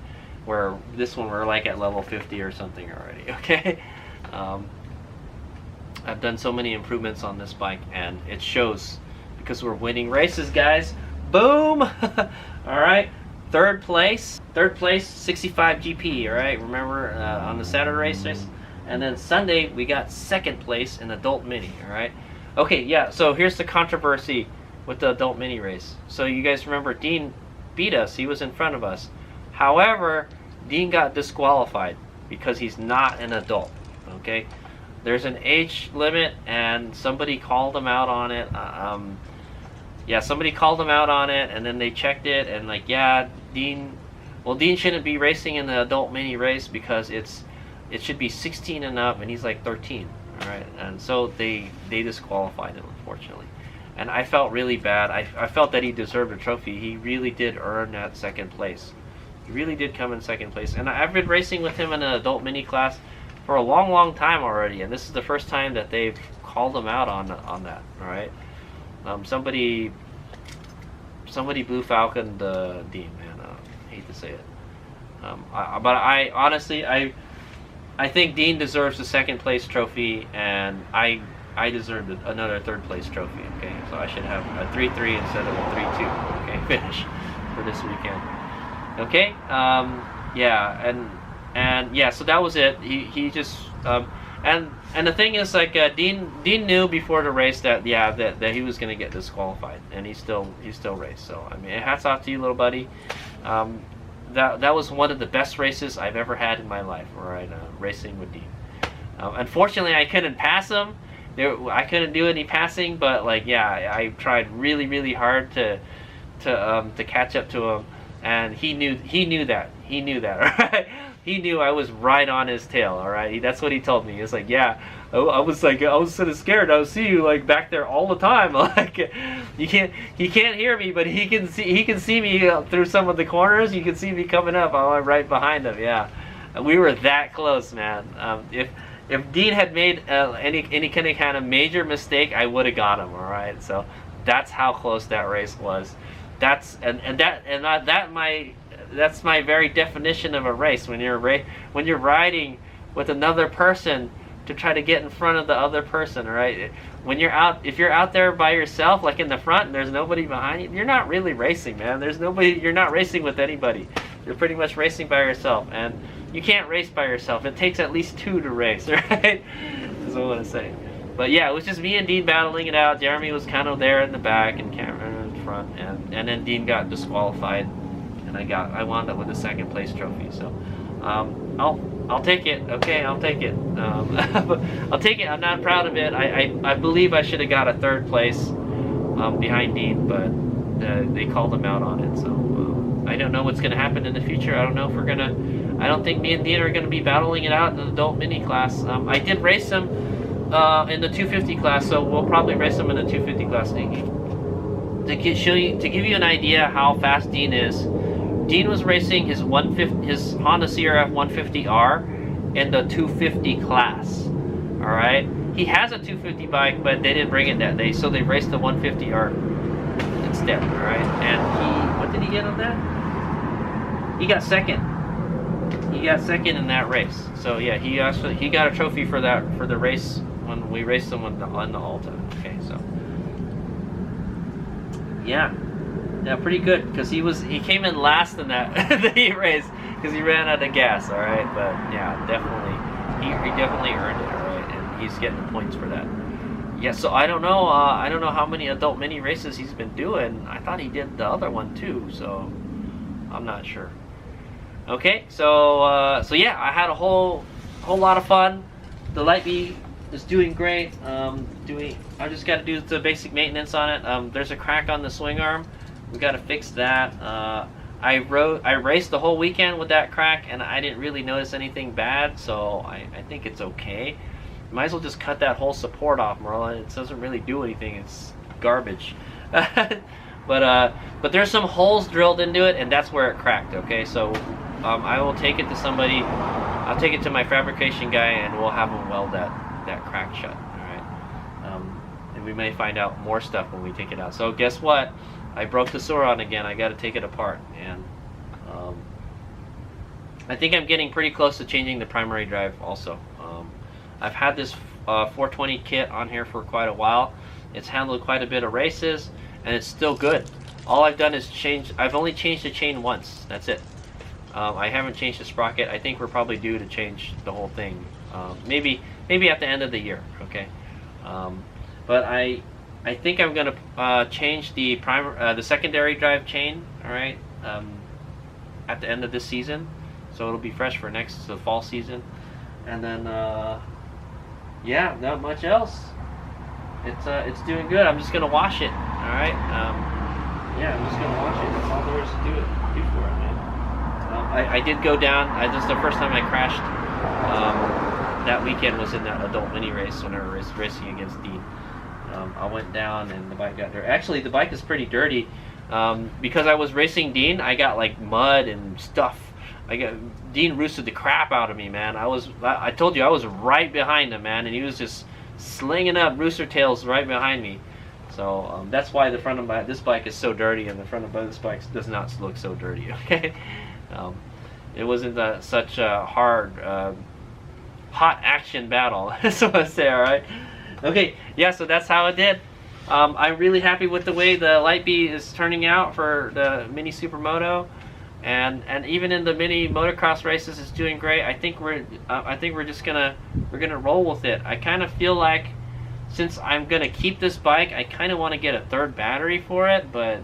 [SPEAKER 1] where this one we're like at level 50 or something already. Okay, I've done so many improvements on this bike, and it shows because we're winning races, guys. Boom! All right, third place, 65 GP. All right, remember on the Saturday races. And then Sunday, we got second place in Adult Mini, all right? Okay, yeah, so here's the controversy with the Adult Mini race. So you guys remember Dean beat us. He was in front of us. However, Dean got disqualified because he's not an adult, okay? There's an age limit, and somebody called him out on it. Yeah, somebody called him out on it, and then they checked it, and like, yeah, Dean shouldn't be racing in the Adult Mini race because it should be 16 and up, and he's like 13, all right? And so they disqualified him, unfortunately. And I felt really bad. I felt that he deserved a trophy. He really did earn that second place. He really did come in second place. And I've been racing with him in an Adult Mini class for a long, long time already, and this is the first time that they've called him out on that, all right? Somebody Blue Falcon Dean, man. I hate to say it. But I honestly, I think Dean deserves the second place trophy, and I deserved another third place trophy. Okay, so I should have a 3-3 instead of a 3-2. Okay, finish for this weekend. Okay, yeah, and yeah, so that was it. He just and the thing is, like, Dean knew before the race that that he was gonna get disqualified, and he still raced. So I mean, hats off to you, little buddy. That was one of the best races I've ever had in my life, right? Racing with Dean. Unfortunately, I couldn't pass him. I couldn't do any passing, but like, yeah, I tried really, really hard to catch up to him, and he knew that. All right? He knew I was right on his tail. All right, that's what he told me. He was like, yeah, I was sort of scared. I would see you like back there all the time. Like, he can't hear me, but he can see me through some of the corners. You can see me coming up. I'm right behind him. Yeah, we were that close, man. If Dean had made any kind of major mistake, I would have got him. All right, so that's how close that race was. That's my very definition of a race. When you're riding with another person to try to get in front of the other person, right? When you're out, if you're out there by yourself, like in the front, and there's nobody behind you, you're not really racing, man. There's nobody, you're not racing with anybody. You're pretty much racing by yourself, and you can't race by yourself. It takes at least 2 to race, right? That's what I want to say. But yeah, it was just me and Dean battling it out. Jeremy was kind of there in the back and Cameron in front, and then Dean got disqualified, and I wound up with a 2nd place trophy. So I'll take it. Okay, I'll take it. I'll take it. I'm not proud of it. I believe I should have got a 3rd place behind Dean, but they called him out on it. So I don't know what's going to happen in the future. I don't know if we're gonna. I don't think me and Dean are going to be battling it out in the adult mini class. I did race him in the 250 class, so we'll probably race him in the 250 class. To give you an idea how fast Dean is. Dean was racing his Honda CRF 150R in the 250 class. All right, he has a 250 bike, but they didn't bring it that day, so they raced the 150R instead. All right, and what did he get on that? He got 2nd. He got 2nd in that race. So yeah, he got a trophy for that, for the race when we raced him on the Alta. Okay, so yeah, pretty good, because he came in last in that the race because he ran out of gas. All right, but yeah, definitely he definitely earned it. All right, and he's getting the points for that. Yeah, so I don't know how many adult mini races he's been doing. I thought he did the other one too, so I'm not sure. Okay, so yeah, I had a whole lot of fun. The Lightbee is doing great. I just got to do the basic maintenance on it. There's a crack on the swing arm. We got to fix that. I raced the whole weekend with that crack, and I didn't really notice anything bad, so I think it's okay. Might as well just cut that whole support off, Merlin. It doesn't really do anything. It's garbage. But there's some holes drilled into it, and that's where it cracked. Okay, so I will take it to somebody. I'll take it to my fabrication guy, and we'll have him weld that crack shut. All right, and we may find out more stuff when we take it out. So guess what? I broke the Sauron again. I got to take it apart, and I think I'm getting pretty close to changing the primary drive also. I've had this 420 kit on here for quite a while. It's handled quite a bit of races, and it's still good. All I've done is I've only changed the chain once. That's it. I haven't changed the sprocket. I think we're probably due to change the whole thing. Maybe at the end of the year. Okay. But I think I'm gonna change the secondary drive chain. All right. At the end of this season, so it'll be fresh for the fall season, and then yeah, not much else. It's doing good. I'm just gonna wash it. All right. Yeah, I'm just gonna wash it. That's all there is to do for it, man. I did go down. This is the first time I crashed. That weekend was in that adult mini race when I was racing against Dean. I went down and the bike got dirty. Actually, the bike is pretty dirty. Because I was racing Dean, I got like mud and stuff. Dean roosted the crap out of me, man. I told you I was right behind him, man, and he was just slinging up rooster tails right behind me. So that's why the front of this bike is so dirty, and the front of this bike does not look so dirty. Okay, it wasn't such a hard, hot action battle. That's what I say. All right. Okay. Yeah. So that's how it did. I'm really happy with the way the Lightbee is turning out for the mini Supermoto. And even in the mini motocross races, it's doing great. I think we're just gonna roll with it. I kind of feel like, since I'm gonna keep this bike, I kind of want to get a 3rd battery for it, but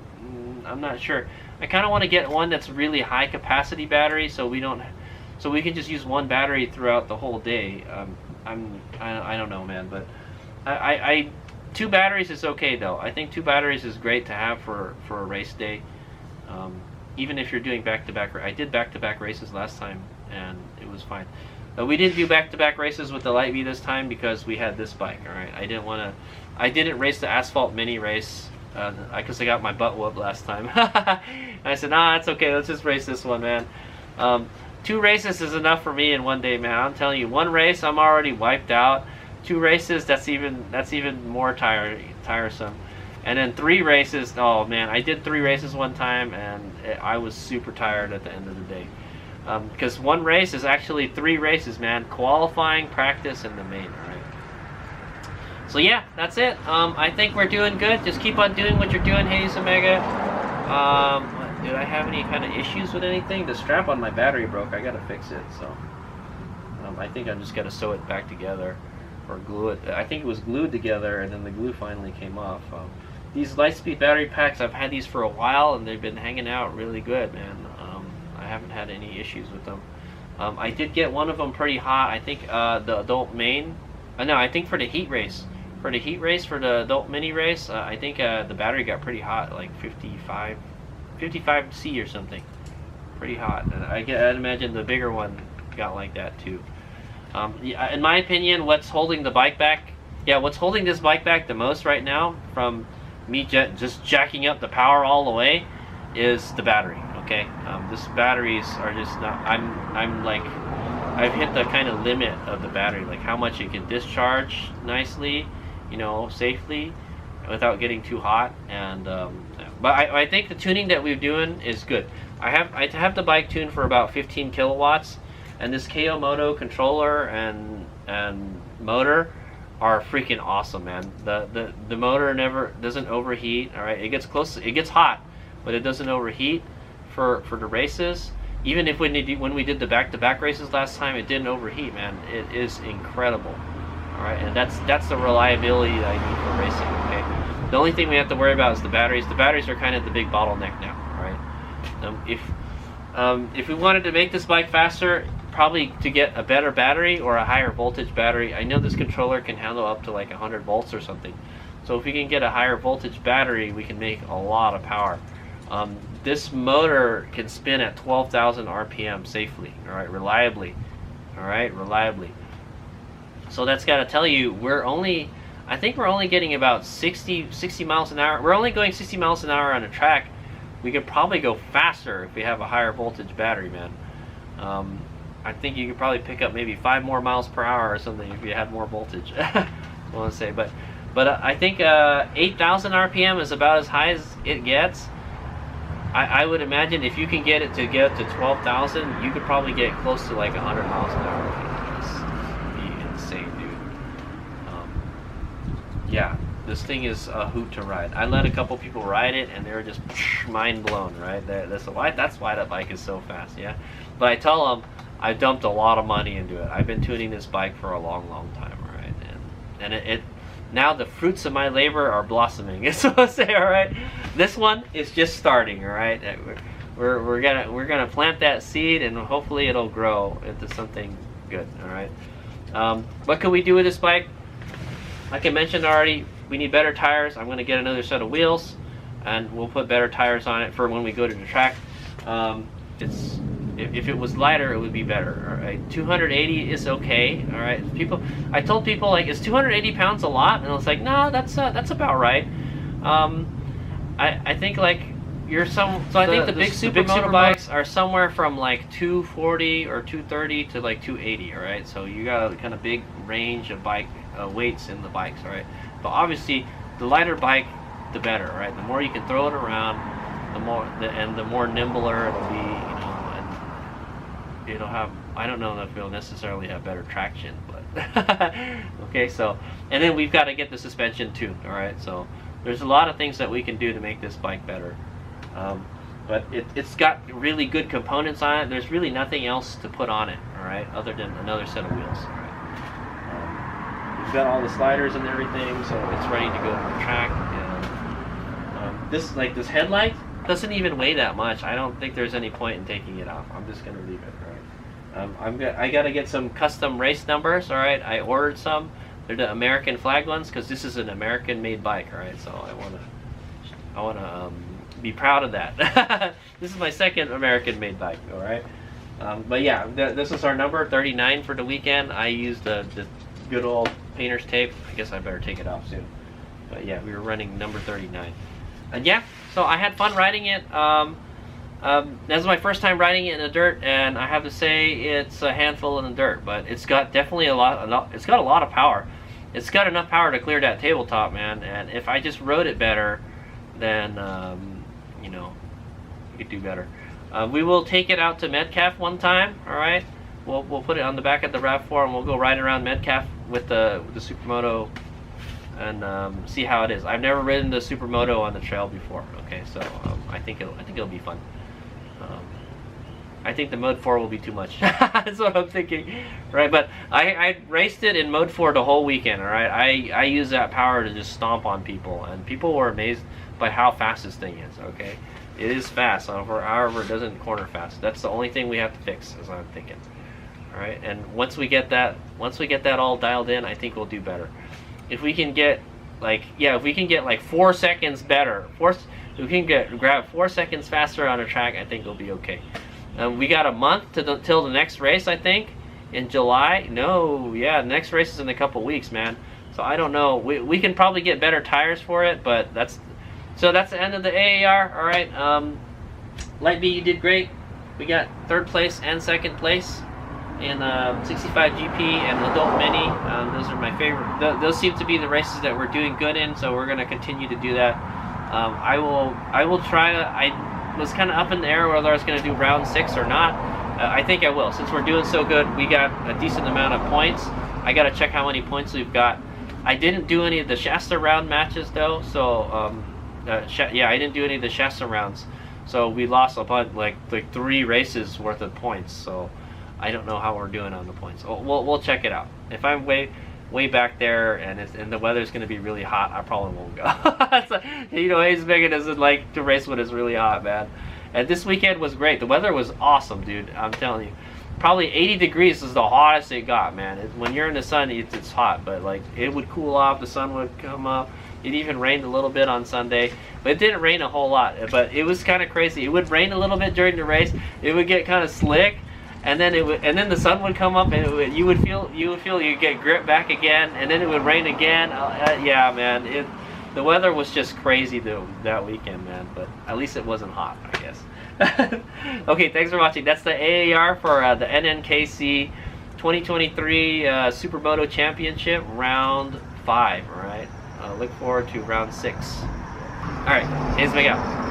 [SPEAKER 1] I'm not sure. I kind of want to get one that's really high capacity battery, so we can just use one battery throughout the whole day. I don't know, man, but 2 batteries is okay though. I think 2 batteries is great to have for a race day. Even if you're doing back-to-back, I did back-to-back races last time, and it was fine. But we didn't do back-to-back races with the Lightbee this time because we had this bike. All right, I didn't race the asphalt mini race because I got my butt whooped last time. I said, nah, it's okay. Let's just race this one, man. 2 races is enough for me in one day, man. I'm telling you, 1 race, I'm already wiped out. 2 races, that's even more tiresome. And then 3 races, oh man, I did 3 races one time, and I was super tired at the end of the day. Because one race is actually 3 races, man. Qualifying, practice, and the main, alright? So yeah, that's it. I think we're doing good. Just keep on doing what you're doing, Hades Omega. Did I have any kind of issues with anything? The strap on my battery broke. I gotta fix it, so... I think I just gotta sew it back together. Or glue it. I think it was glued together, and then the glue finally came off. These Lightspeed battery packs, I've had these for a while, and they've been hanging out really good, man. I haven't had any issues with them. I did get one of them pretty hot. I think the adult main... no, I think for the heat race. For the heat race, for the adult mini race, I think the battery got pretty hot, like 55C or something. Pretty hot. And I'd imagine the bigger one got like that too. Yeah, in my opinion, what's holding the bike back... Yeah, what's holding this bike back the most right now from me just jacking up the power all the way is the battery, okay? This batteries are just not... I'm like... I've hit the kind of limit of the battery, like how much it can discharge nicely, you know, safely, without getting too hot. And but I think the tuning that we're doing is good. I have the bike tuned for about 15 kilowatts, and this KO Moto controller and motor are freaking awesome, man. The motor never doesn't overheat. All right, it gets hot, but it doesn't overheat for the races. Even if when we did the back-to-back races last time, it didn't overheat, man. It is incredible. All right, and that's the reliability that I need for racing. Okay, the only thing we have to worry about is the batteries. The batteries are kind of the big bottleneck now. All right, if we wanted to make this bike faster, probably to get a better battery or a higher voltage battery. I know this controller can handle up to like 100 volts or something. So if we can get a higher voltage battery, we can make a lot of power. This motor can spin at 12,000 RPM safely, all right, reliably, all right, reliably. So that's got to tell you, I think we're only getting about 60 miles an hour. We're only going 60 miles an hour on a track. We could probably go faster if we have a higher voltage battery, man. I think you could probably pick up maybe 5 more miles per hour or something if you had more voltage. I want to say, but I think 8,000 RPM is about as high as it gets. I would imagine if you can get it to 12,000, you could probably get close to like 100 miles an hour. It's be insane, dude. Yeah, this thing is a hoot to ride. I let a couple people ride it, and they were just mind blown, right? That's why that bike is so fast, yeah. But I tell them, I dumped a lot of money into it. I've been tuning this bike for a long, long time, right? And it now the fruits of my labor are blossoming. So I'll say, all right, this one is just starting, all right. We're gonna plant that seed, and hopefully it'll grow into something good, all right. What can we do with this bike? Like I mentioned already, we need better tires. I'm gonna get another set of wheels, and we'll put better tires on it for when we go to the track. If it was lighter, it would be better. All right, 280 is okay. All right, I told people like, is 280 pounds a lot? And I was like, no, that's about right. I think like so I think the big supermoto bikes are somewhere from like 240 or 230 to like 280. All right, so you got a kind of big range of bike weights in the bikes. All right, but obviously the lighter bike, the better. All right, the more you can throw it around, the more nimbler it'll be. You know, it'll have, I don't know if it'll necessarily have better traction, but okay, so, and then we've got to get the suspension tuned, all right, so there's a lot of things that we can do to make this bike better, but it's got really good components on it. There's really nothing else to put on it, all right, other than another set of wheels, all right. We've got all the sliders and everything, so it's ready to go to the track, and this headlight doesn't even weigh that much. I don't think there's any point in taking it off. I'm just gonna leave it, right? I gotta get some custom race numbers, all right? I ordered some. They're the American flag ones because this is an American-made bike, all right? So I wanna be proud of that. This is my second American-made bike, all right? But yeah, this is our number 39 for the weekend. I used the good old painter's tape. I guess I better take it off soon. But yeah, we were running number 39. And yeah, so I had fun riding it. This is my first time riding it in the dirt, and I have to say it's a handful in the dirt, but it's got definitely it's got a lot of power. It's got enough power to clear that tabletop, man. And if I just rode it better, then you know, you could do better. We will take it out to Metcalf one time. All right, we'll put it on the back of the RAV4 and we'll go ride around Metcalf with the Supermoto and see how it is. I've never ridden the Supermoto on the trail before. Okay, so I think it'll be fun. I think the Mode 4 will be too much. That's what I'm thinking, right? But I raced it in Mode 4 the whole weekend, all right? I use that power to just stomp on people, and people were amazed by how fast this thing is, okay? It is fast, however, it doesn't corner fast. That's the only thing we have to fix, as I'm thinking, all right? And once we get that all dialed in, I think we'll do better. If we can get, like, if we can get like 4 seconds better, if we can grab 4 seconds faster on a track, I think it'll be okay. We got a month till the next race, I think, in July. No, yeah, the next race is in a couple weeks, man. So I don't know. We can probably get better tires for it, but that's the end of the AAR. All right, Light B, you did great. We got 3rd place and 2nd place in 65 GP and Adult Mini. Those are my favorite. Those seem to be the races that we're doing good in, so we're gonna continue to do that. I will try. I was kind of up in the air whether I was going to do round 6 or not. I think I will. Since we're doing so good, we got a decent amount of points. I got to check how many points we've got. I didn't do any of the Shasta round matches though, so yeah, I didn't do any of the Shasta rounds. So we lost a bunch, like 3 races worth of points. So I don't know how we're doing on the points. We'll check it out. If I'm way back there and the weather's going to be really hot, I probably won't go. So, you know, Hayes Megan doesn't like to race when it's really hot, man. And this weekend was great. The weather was awesome, dude. I'm telling you. Probably 80 degrees is the hottest it got, man. When you're in the sun, it's hot, but like it would cool off, the sun would come up. It even rained a little bit on Sunday, but it didn't rain a whole lot. But it was kind of crazy. It would rain a little bit during the race. It would get kind of slick. And then then the sun would come up, and you would feel you get grip back again, and then it would rain again. Yeah, man, the weather was just crazy that weekend, man. But at least it wasn't hot, I guess. Okay, thanks for watching. That's the AAR for the NNKC 2023 Supermoto Championship round 5. All right, look forward to round 6. All right, here's my out.